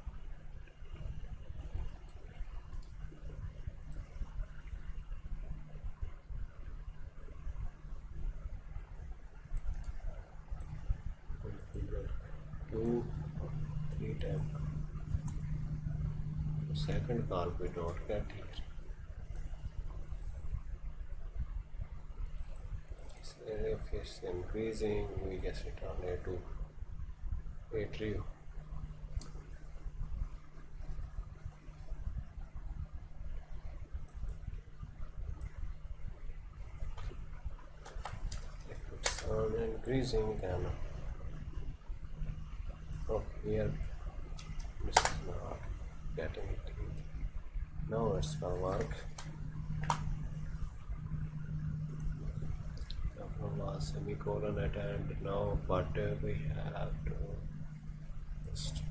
Two or 3 times. Second call we don't get here. So if it's increasing, we just return a true. If it's increasing, then here this is not getting it. Now it's gonna work. From semicolon at end. Now what we have to just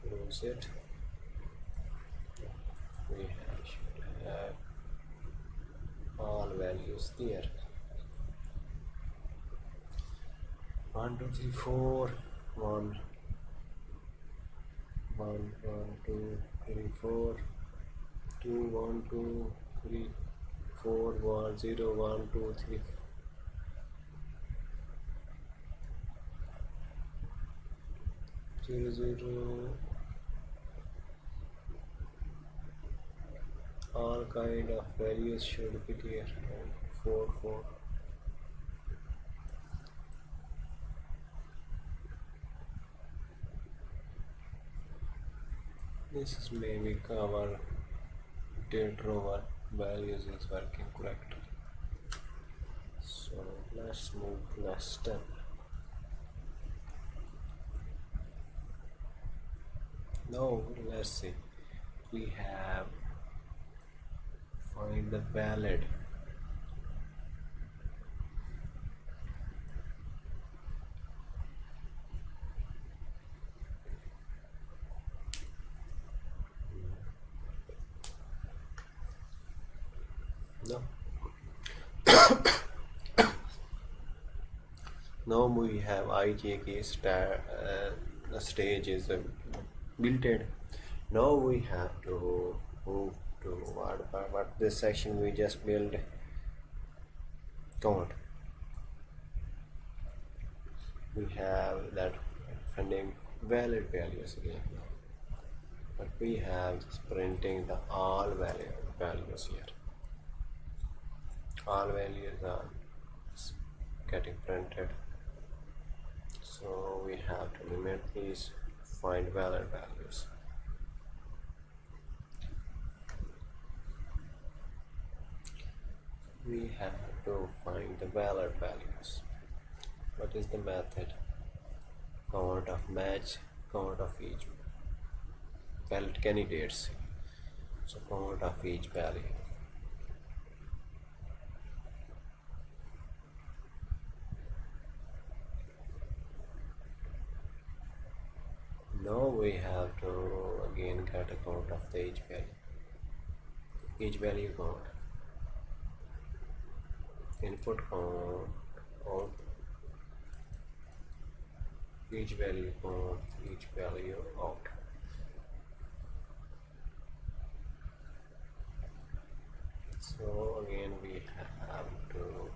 close it. Should have all values there. 1 2 3 4 1 1 1 2 3 4 2 1 2 3 4 1 0 1 2 3 0 0. All kind of values should be there. 4 4. This is maybe our date row values is working correctly. So let's move to next step. Now let's see. We have find the valid. No. Now we have IJK stage is built in. Now we have to move to what this section we just built count. We have that finding valid values again, but we have just printing the all values here. All values are getting printed, so we have to limit these find valid values. We have to find the valid values. What is the method? Count of match, count of each valid candidates. So count of each value. Now we have to again get a count of the each value. Each value count. Input count, out. Each value count, each value out. So again we have to,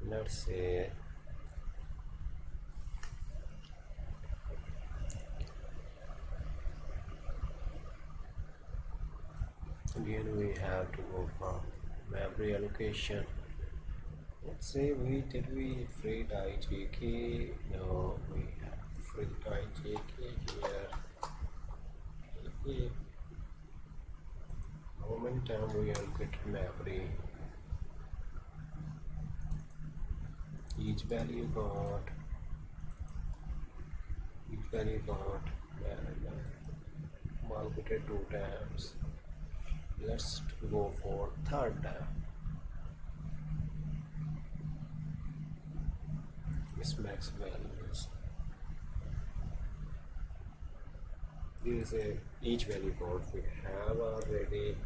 let's say, again we have to go from memory allocation. Let's say we freed IJK. No, we have freed IJK here. How many times we allocate memory? Each value got allocated 2 times. Let's go for third time. This max values. This is each value count we have already,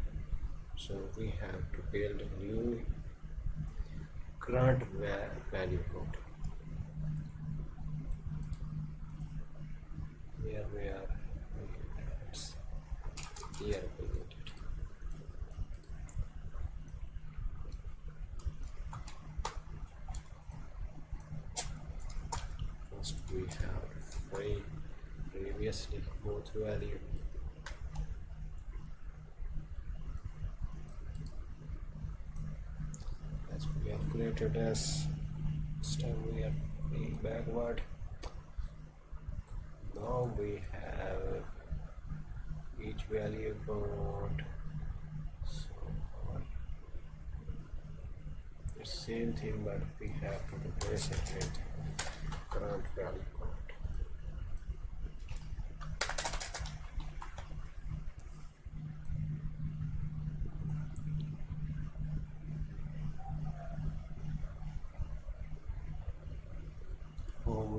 so we have to build a new current value count. Here we are. Here we need it. First we have previously both value. As we have created as this time we are going backward. Now we have each value count. So the same thing, but we have to replace it with current value count.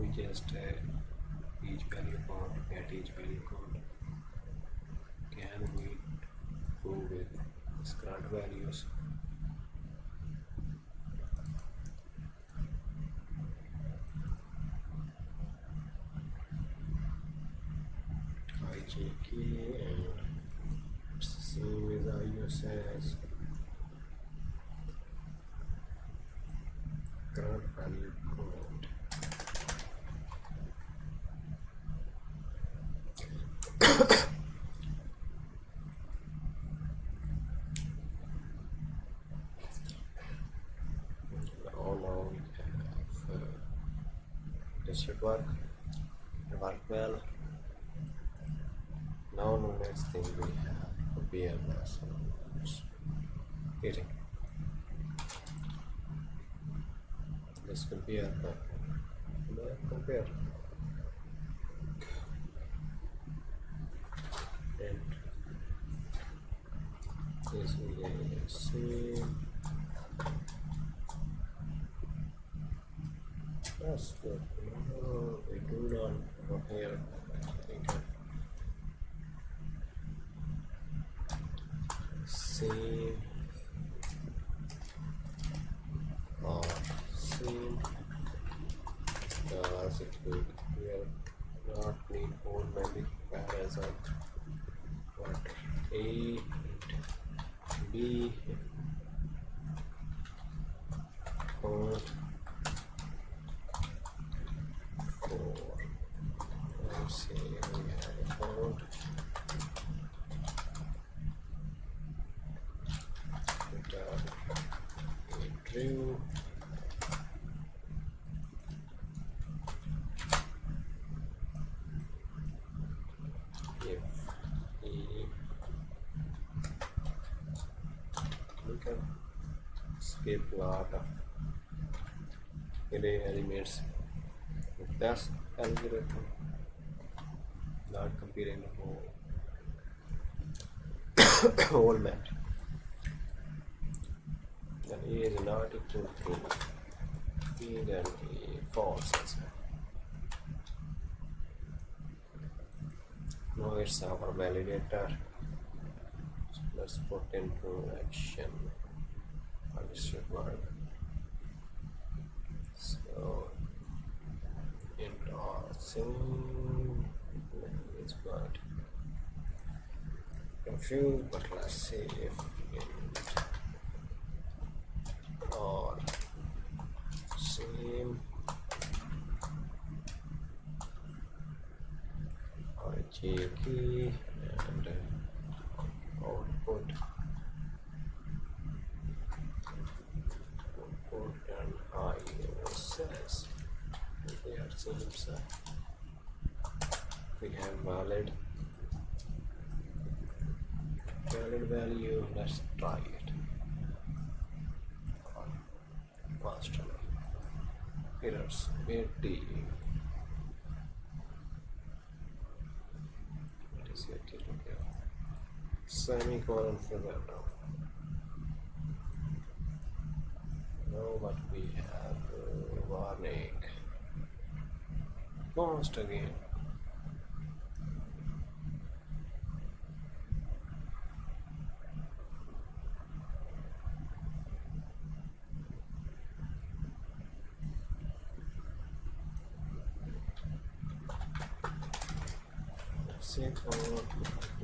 we just each value count, get each value count. Can we go with these current values? IJK and it's the same as IUSS. Current value count. Now we have this should work well. Now the next thing we have BMS. Hitting. Let's compare. Compare. And this is the same. That's good. No, we do not go here. Same or same as it would. We are not need whole many comparison, but A, B, code 4. Let's see, we have a code. True. If we can skip a lot of array elements with this algorithm, not comparing the whole map. Then A is not equal to B, then A false as well. Now it's our validator. So let's put into action how this should work. So int or same is good. Confused, but let's see if int or same or JK and output and ISS. They are same set. We have valid value. Let's try it. Faster. Errors 80. What is it? Okay. Semicolon for that now. Now what we have warning. Lost again.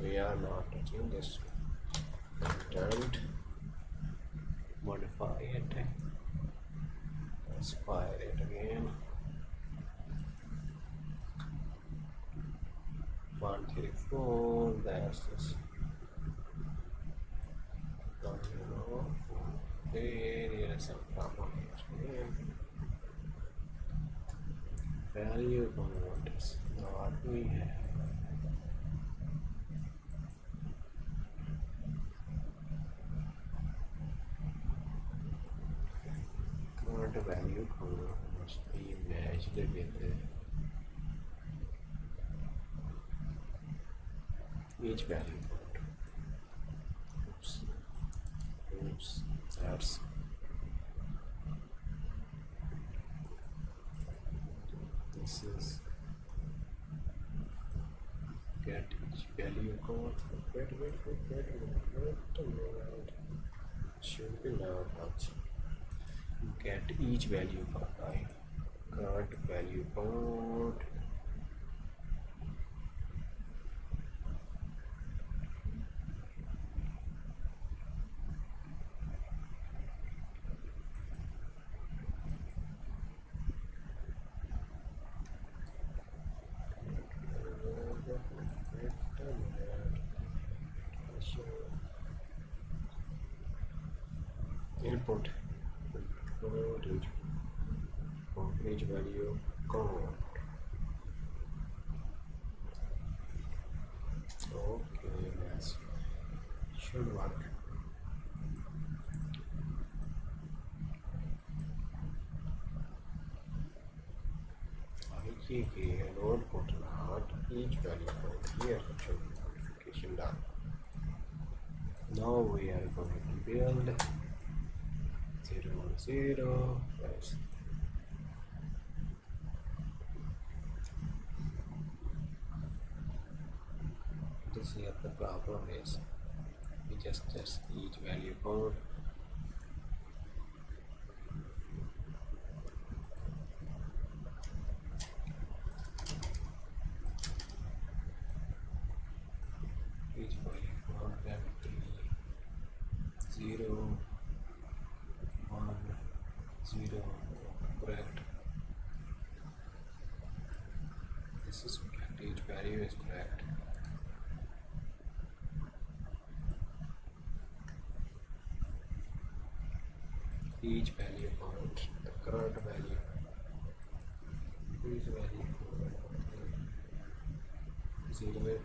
We are not touching this content. Modify it. Let's fire it again. 134. That's this. There is some problem here. Value convert is not we have. Current value must be matched with each value. Oops, that's this a minute. Should be now touch. Get each value for I. Current value board. Input each value count. Okay, yes, should work. Okay, node put not each value count here. Should notification done. Now we are going to build 0 yes. This here the problem is we just each value count. Each value count can be 0 1 0 correct. This is correct, each value is correct. Each value count the current value. Each value 0 8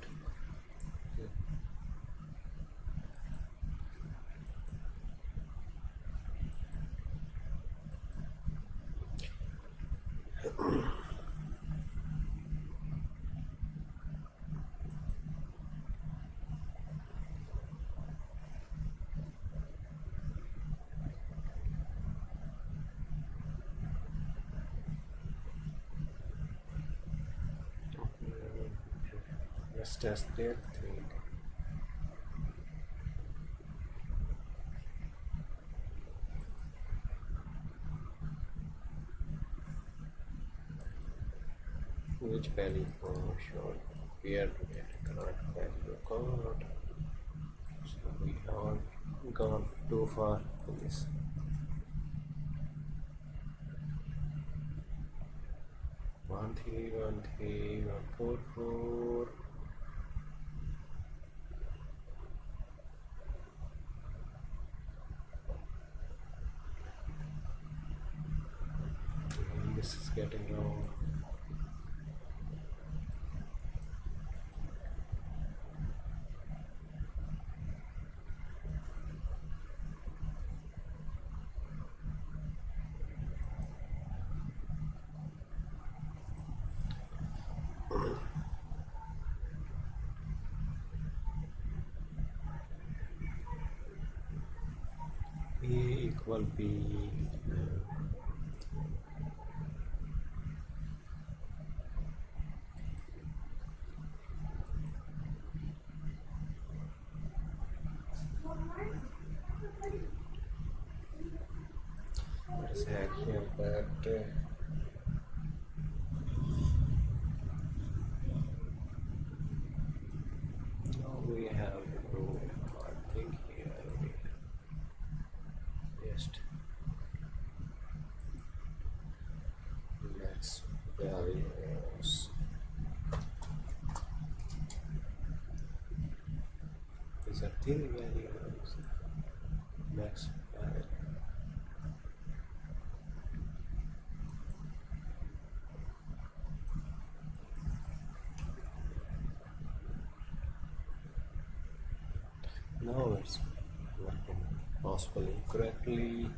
let's test that thing. Which value should appear to get current value count. So we haven't gone too far in this. One three 144. This is getting wrong. A equal B. Let's action that. Now we have to do one thing here. Just max values. These are three values. Max value. Now it's working possibly correctly.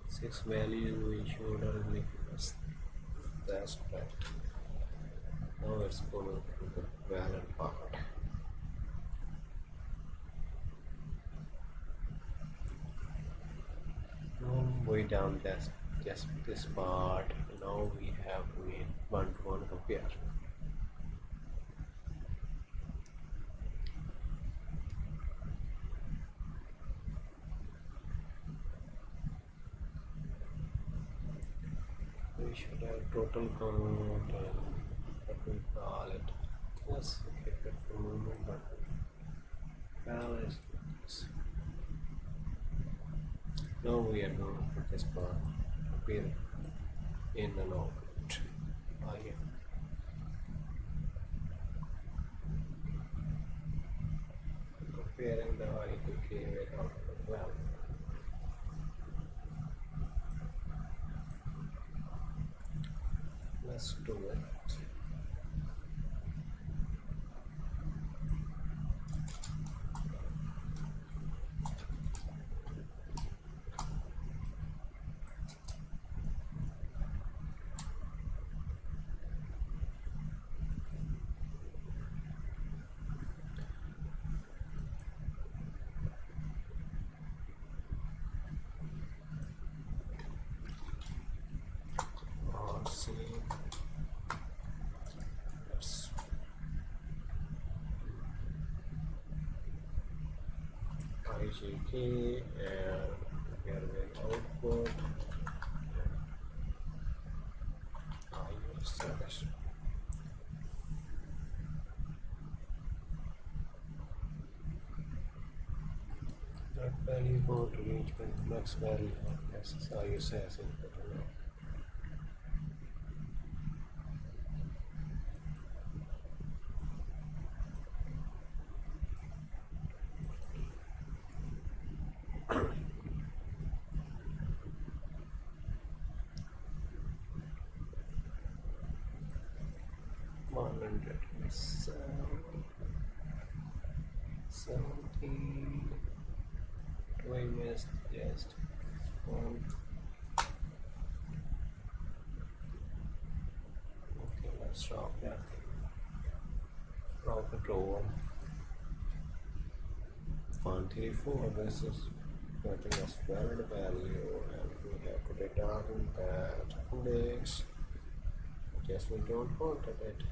6 values we showed earlier. That's correct. Now it's going to the valid part. Now we done just this part. Now we have to 1 to 1 compare. should have total count and what we call it. Yes, okay, good for movement, but valid. Now we are going to put this part appear in and out. Yeah. Comparing the eye to give it out as well. Let's do it. See, let's IGK and here with output service. That value going to reach max value of SSI says input. Seventeen. We missed just one. Okay, let's drop that. Drop it over. 134. This is getting us valid value, and we have put it down in that index. Yes, we don't want it.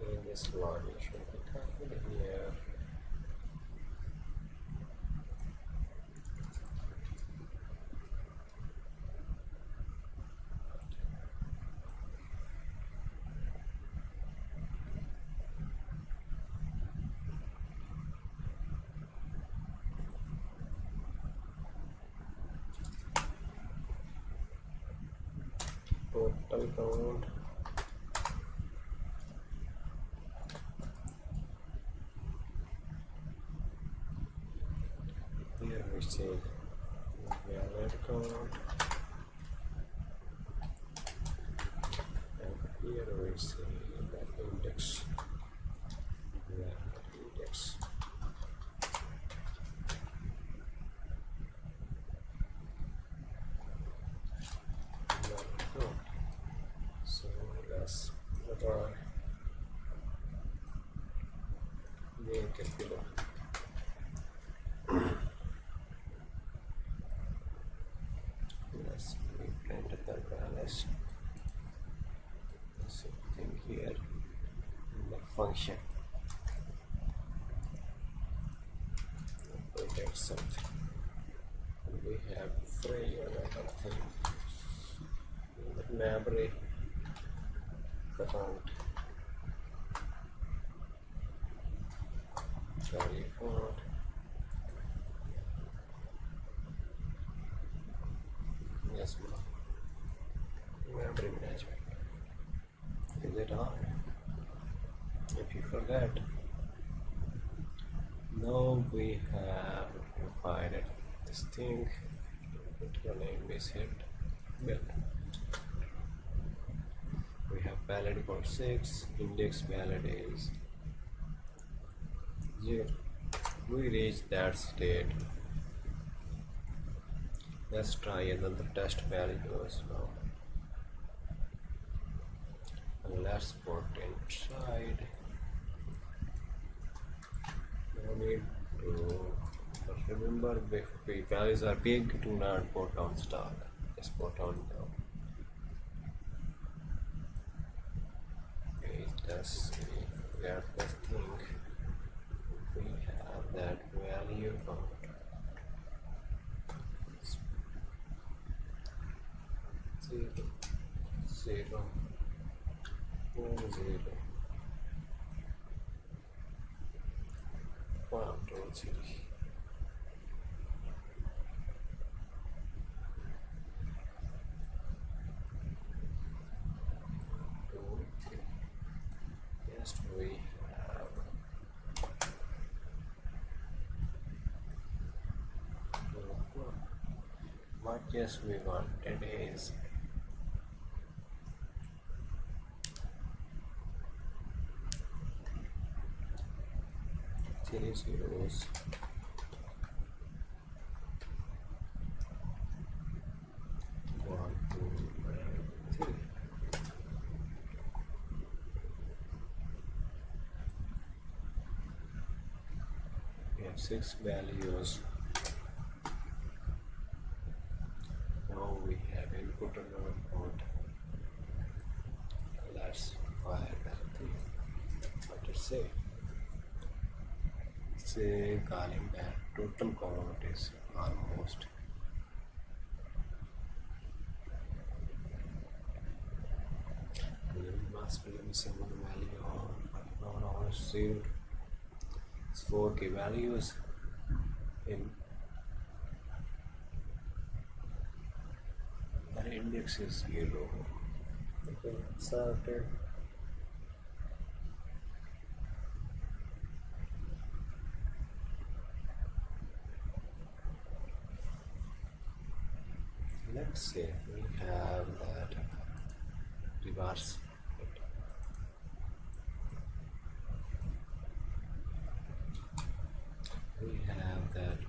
In this line, it should be copied here. Total count. Here we see valid count, and here we see the index. Index. So let's make it below. Let's reprint the balance. Same thing here in the function. We get something. And we have free another thing. Memory account. Carry forward. Yes, memory management. Is it hard? If you forget, now we have provided this thing. Your name is hit. Build. We have valid for 6, index valid is 0. We reach that state. Let's try another test values now. And let's put inside. No need to, but remember, if values are big, do not put on stock. Just put on down. Let's see, where this thing we have that value count. 0 0 1 2 3 2 3. Next we have what yes we wanted is 3 zeros 1 2 and 3. We have 6 values. Now we have input and output. Let's fire that thing. What to say? Say calling that total count is almost must be missing one value but now 0. It's 4 key values in an index is 0. Okay, sorted. Let's say we have that reverse. We have that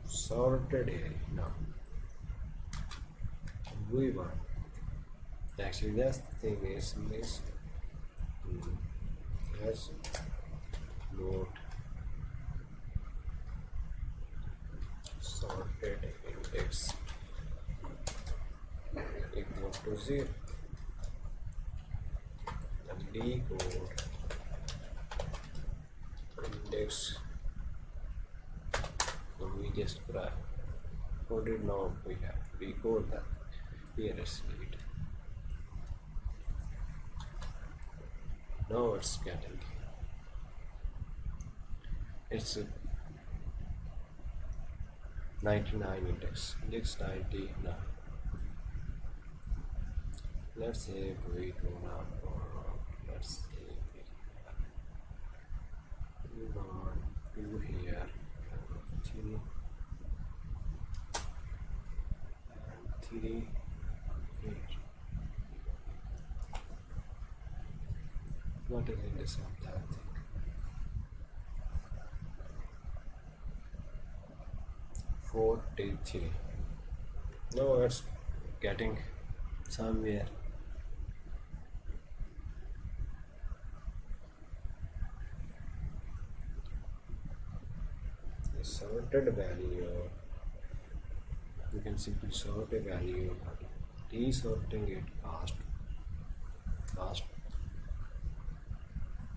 sorted area now. We want actually that's the thing is let's note sorted index equal to 0 and decode index. So we just coded now we have to decode that nearest lead. Now it's getting it's a 99 index 99. Let's say we do not let's say we want to here 3 and 3 here. What is in this of that thing? 43. No, it's getting somewhere. The sorted value, you can simply sort a value, but desorting it cost.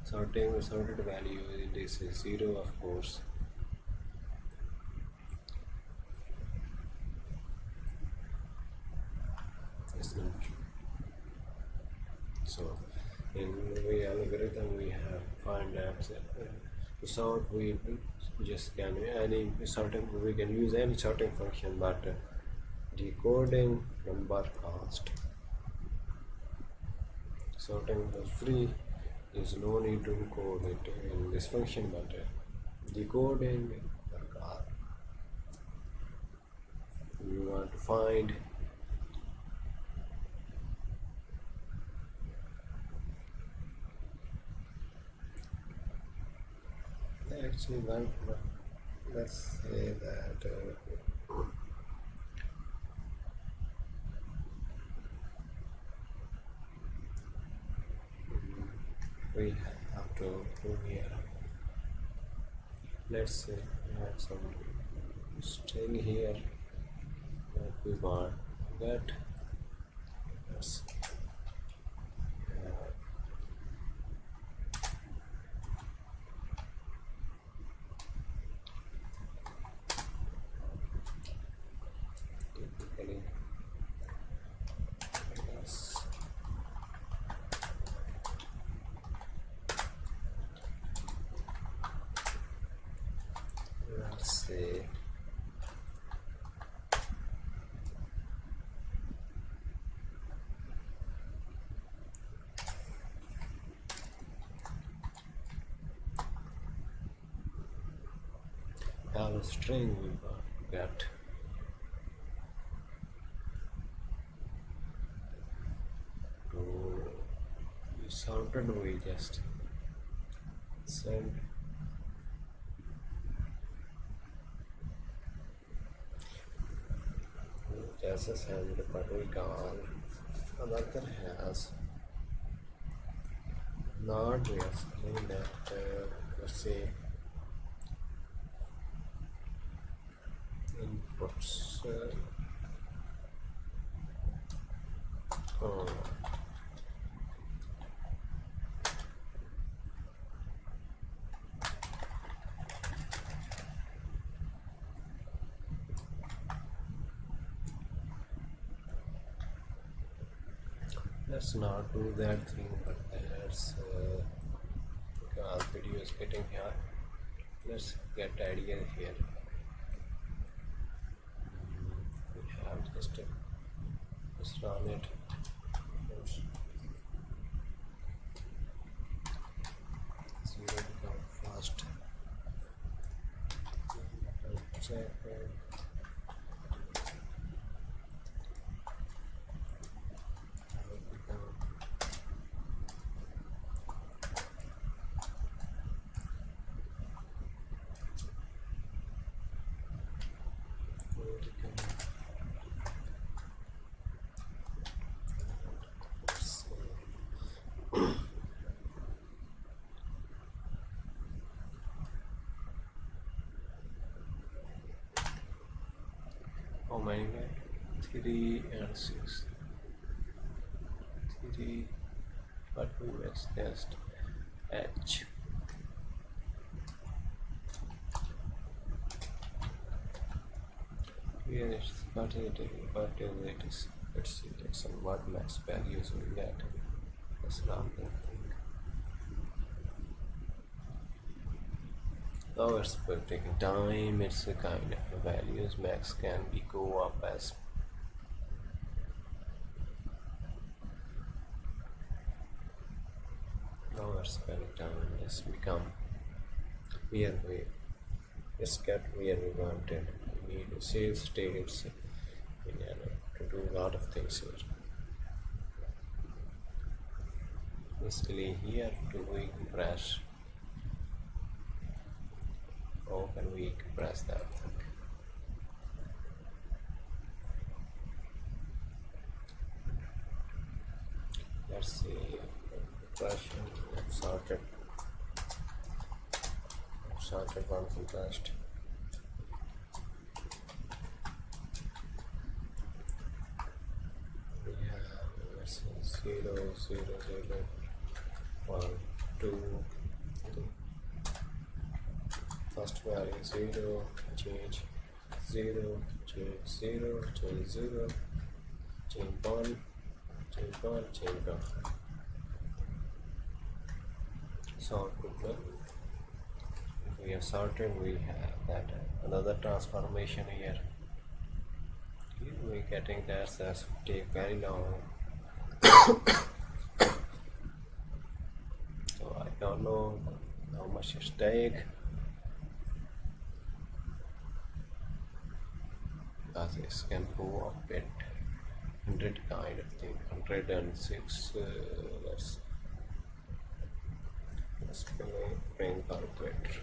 Sorting the sorted value, this is 0 of course. So in the algorithm we have find that to sort we just can any sorting we can use any sorting function, but decoding number cost. Sorting was free, there's no need to encode it in this function, but decoding per cost. We want to find actually let's say that we have to do here. Let's say we have some string here that we want that. Let's typically say have a string we get to be sorted. We just send just a send, but we call another has not we are saying that let's say inputs oh, let's not do that thing, but that's because video is getting here. Let's get idea here. We have just run it. Zero become first. Second. How many way? 3 and 6. 3, but we must test H. Here it's what it is. Let's see what max values we get. That's random thing. Now it's taking time. It's a kind of values. Max can be go up as now it's spending time. Let's become where we let's get where we wanted. We need save states to do a lot of things here. Basically here to we press. How can we press that thing? Let's see. Pressure sorted one contrast. We have let's see 0 0 0 1 2 3. First value 0 change 0 change 0 change 0 change 1 change 1 change 1. Sort good one. If we have sorted, we have that another transformation here. Here we getting that's take very long. So I don't know how much it take. Because this can go up at 100 kind of thing. 106. Let's bring calculator.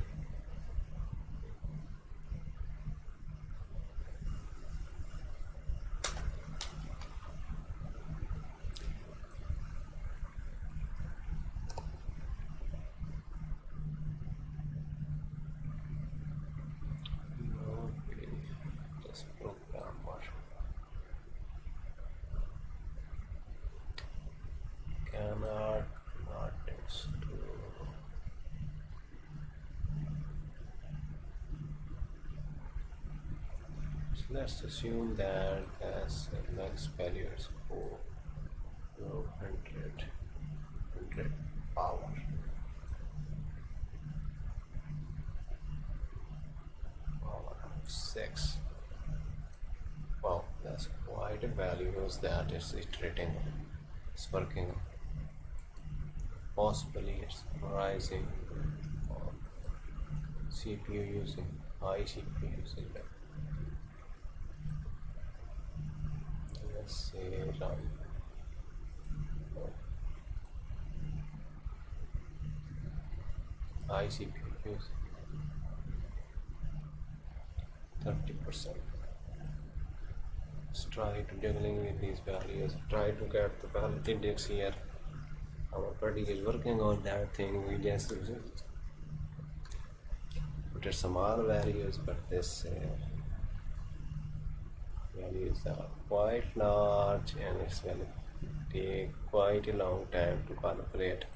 Okay, this programmer cannot not text to so let's assume that as max value is 400 power. 6. Wow, that's quite a value that is iterating. It's working. Possibly it's rising. Or CPU using high CPU using that. Let's say run. High CPU use 30%. Let's try to juggling with these values. Try to get the valid index here. Our buddy is working on that thing. We just put some other values, but this values are quite large and it's going to take quite a long time to calculate.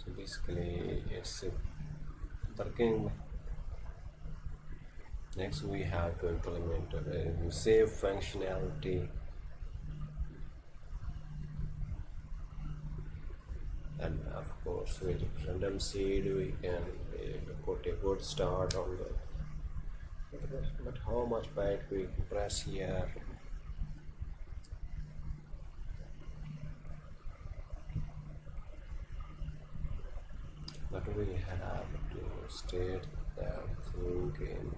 So basically it's working. Next we have to implement a save functionality, and of course with random seed we can put a good start on the, but how much byte we can press here. But we have to state that thing in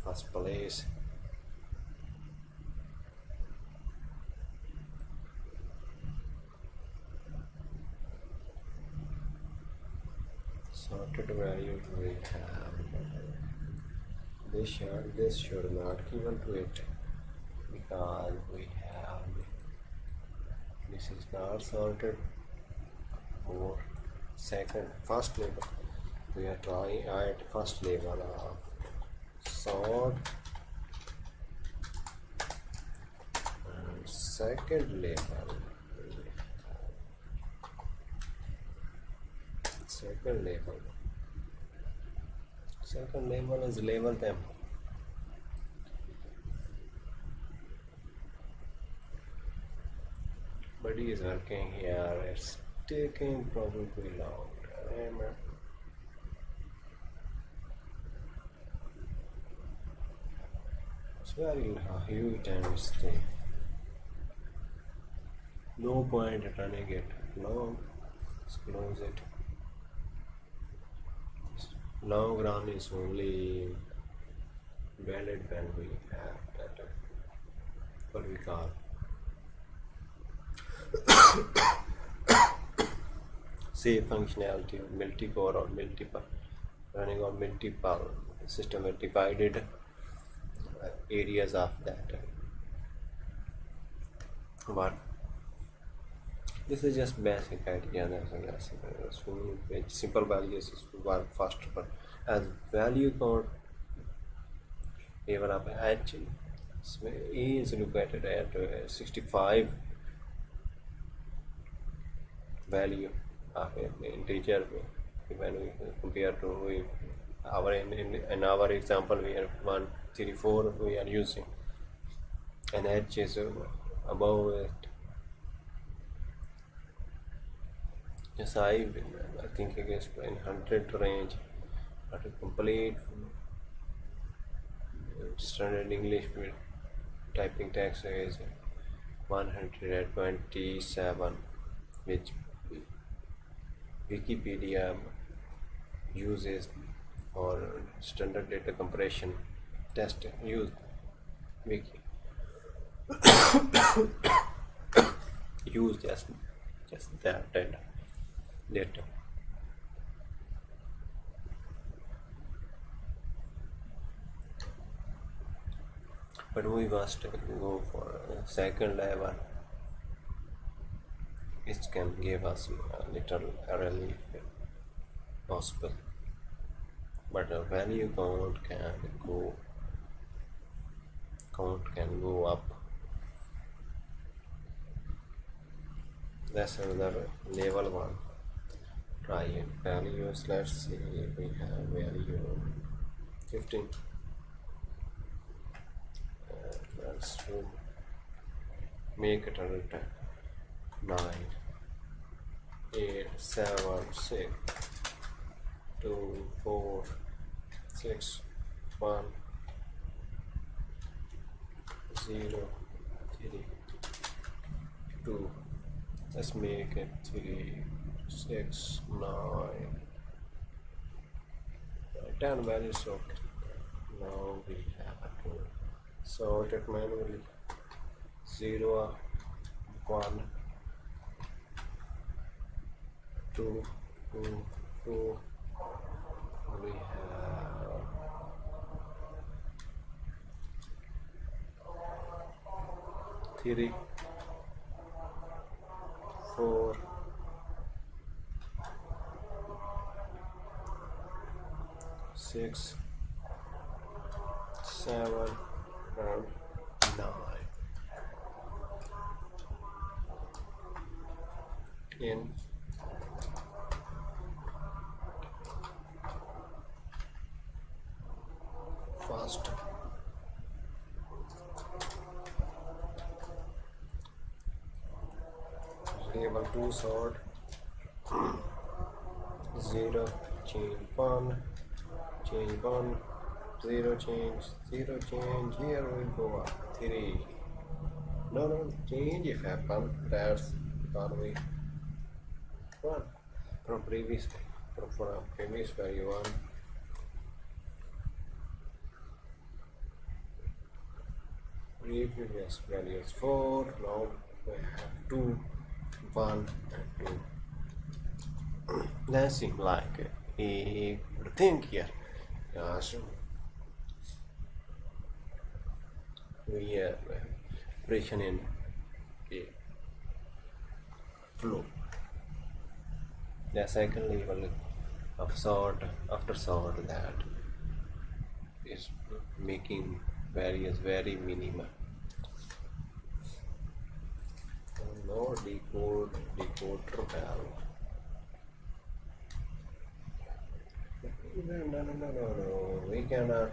first place. Sorted values we have. This should not given to it because we have this is not sorted for first label. We are trying at first level of sort and second level is label them. But he is working here. It's taking probably long time. It's very huge time mistake. No point running it long. Let's close it. Long run is only valid when we have data, but we can't. Save functionality of multi-core or multiple, running on multiple system with divided areas of data. But this is just basic idea. Simple values work faster, but as value count even up H is located at 65 value of an integer when we compare to our in our example we are 134 we are using, and H is above it. Yes, I think it is in 100 range, but a complete standard English typing text is 127, which Wikipedia uses for standard data compression test. Use Wiki use just that data. But we must go for a second level. It can give us a little relief possible, but a value count can go up. That's another level one. Try it. Values, let's see if we have value 15. Let's make it a 9, 8, 7, 6. 2, 4, 6, 1, 0, 3, 2. Let's make it 3, 6, 9, 10 values. Okay. Now we have to sort it manually. 0, 1, 2, 2, 2. We have 3, 4, 6, 7, and 9. In first able to sort 0 change 1 change 1 0 change 0 change. Here we go up 3. No change if happen, that's always 1 from previous value 1. Previous value is 4. Now we have 2, 1 and 2. That seems like a good thing here. So we have operation in a flow. The second level of sort after sort that is making various very minimal. No decoder valve. No. We cannot.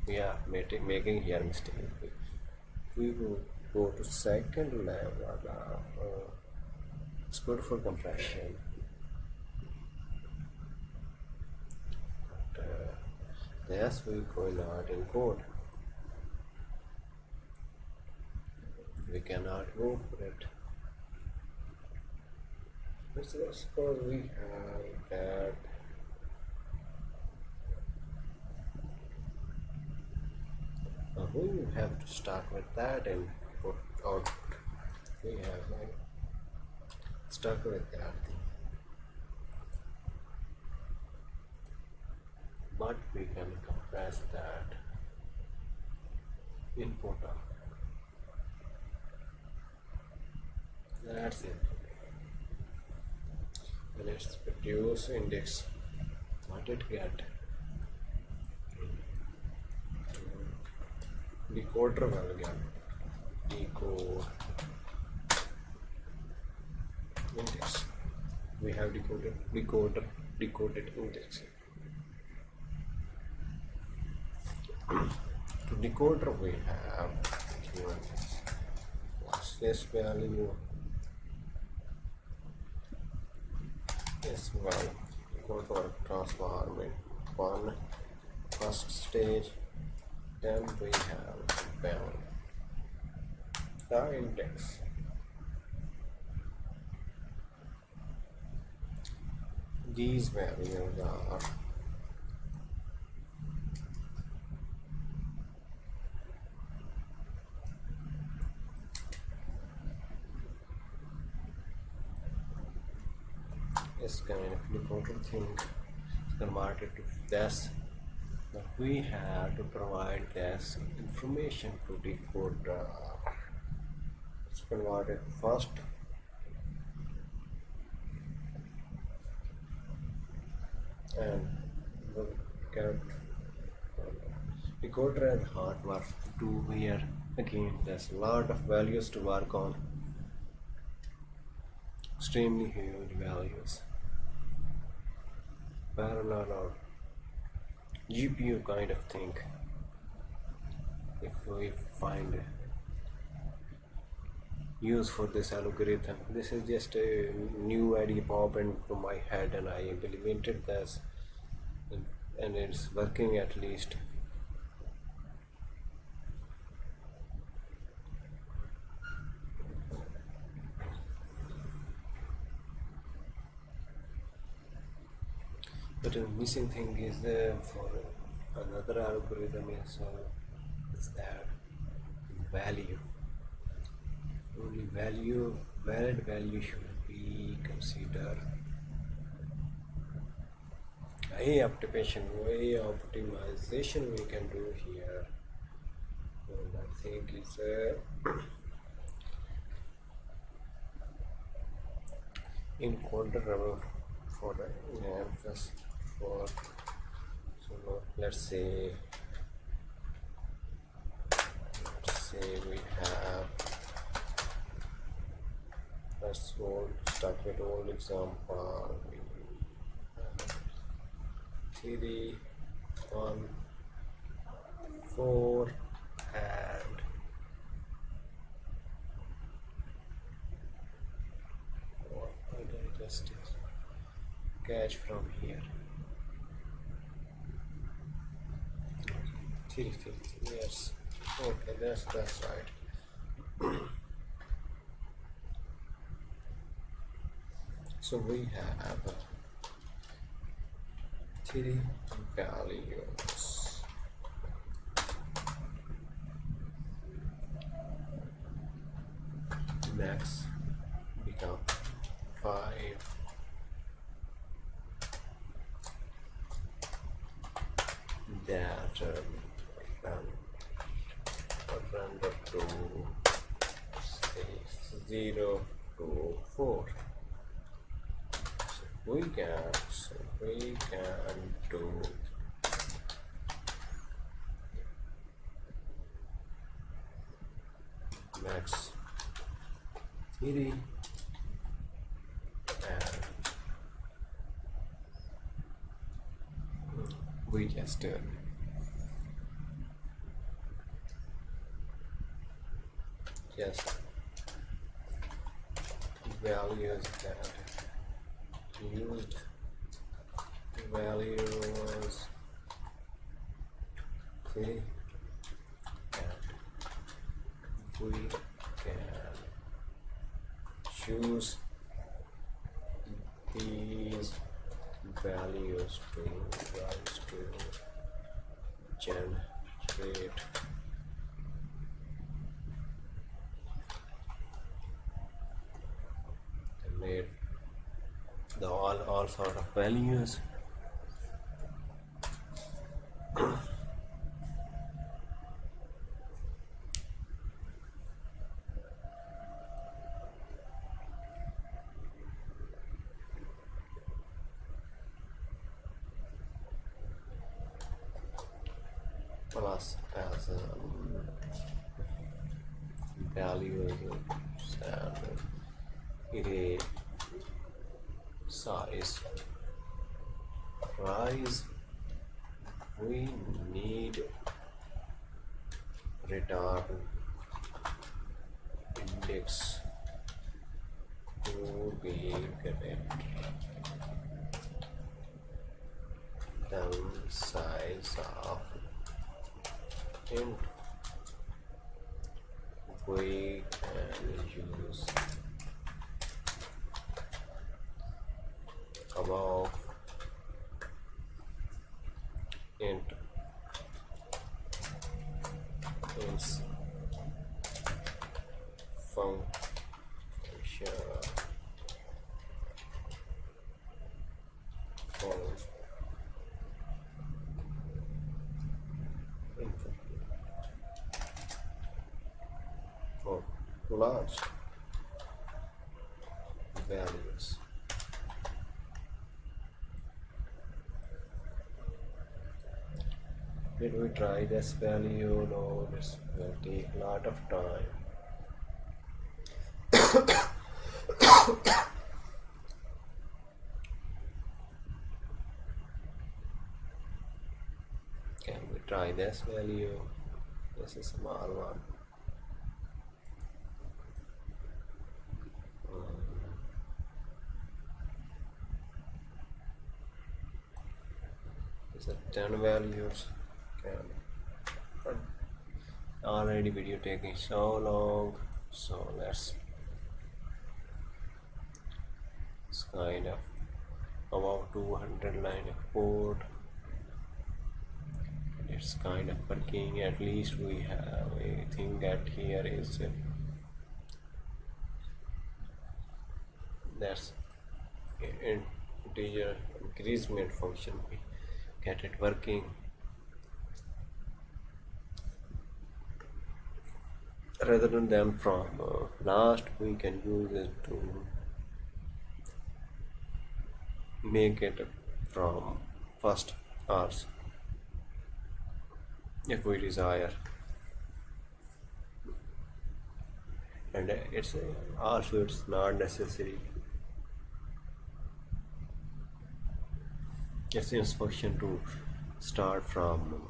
We are making here mistake. We will go to second level. It's good for compression. But, yes, we cannot encode. We cannot go for it. Let's suppose we have that. We have to start with that and put output. We have like stuck with that thing. But we can compress that input out. That's it. Let's produce index. What did it get? Decoder value again. Decode index. We have decoded index. To decoder we have given what's this value? Yes, well, go for transforming one first stage. Then we have bound the index. These values are this kind of decoder thing converted to this. But we have to provide this information to decode. It's converted first. And the decoder and hard work to do here. Again, there's a lot of values to work on. Extremely huge values. Parallel or GPU kind of thing. If we find use for this algorithm, this is just a new idea popped into my head and I implemented this and, and it's working at least. But the missing thing is for another algorithm is that value. Only valid value should be considered. Way optimization we can do here. And I think it's in quarter for the emphasis for. So let's say we have, start with old example. We have 3 1 4 and what did I just catch from here? 3 yes. Okay, that's right. So we have 3 values. Max become 5. That run to say 0 to 4. So we can do max 3 and we just values that used values 3 and we can choose these values to generate the all sort of values. Plus as values and array size price, we need return index to be correct, then size of int we can use above int is function for large values. Did we try this value? No, this will take a lot of time. Can we try this value? This is a small one. the 10 values can, but already video taking so long, so let's it's kind of about 200 line of code. It's kind of working. At least we have a thing that here is that's integer increment function. We get it working. Rather than from last, we can use it to make it from first hours if we desire, and it's also it's not necessary. It's instruction to start from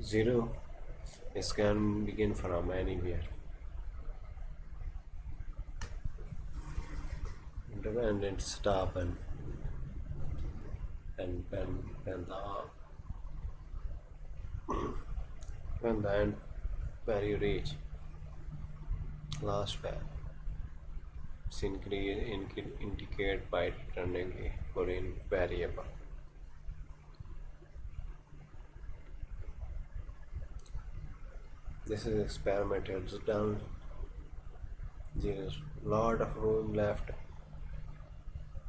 zero. It can begin from anywhere, and then stop and when the end where you reach last value, it's indicate by returning a Boolean variable. This is experiment, it's done. There is a lot of room left,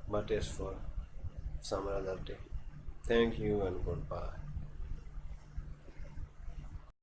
but it's for some other day. Thank you and goodbye.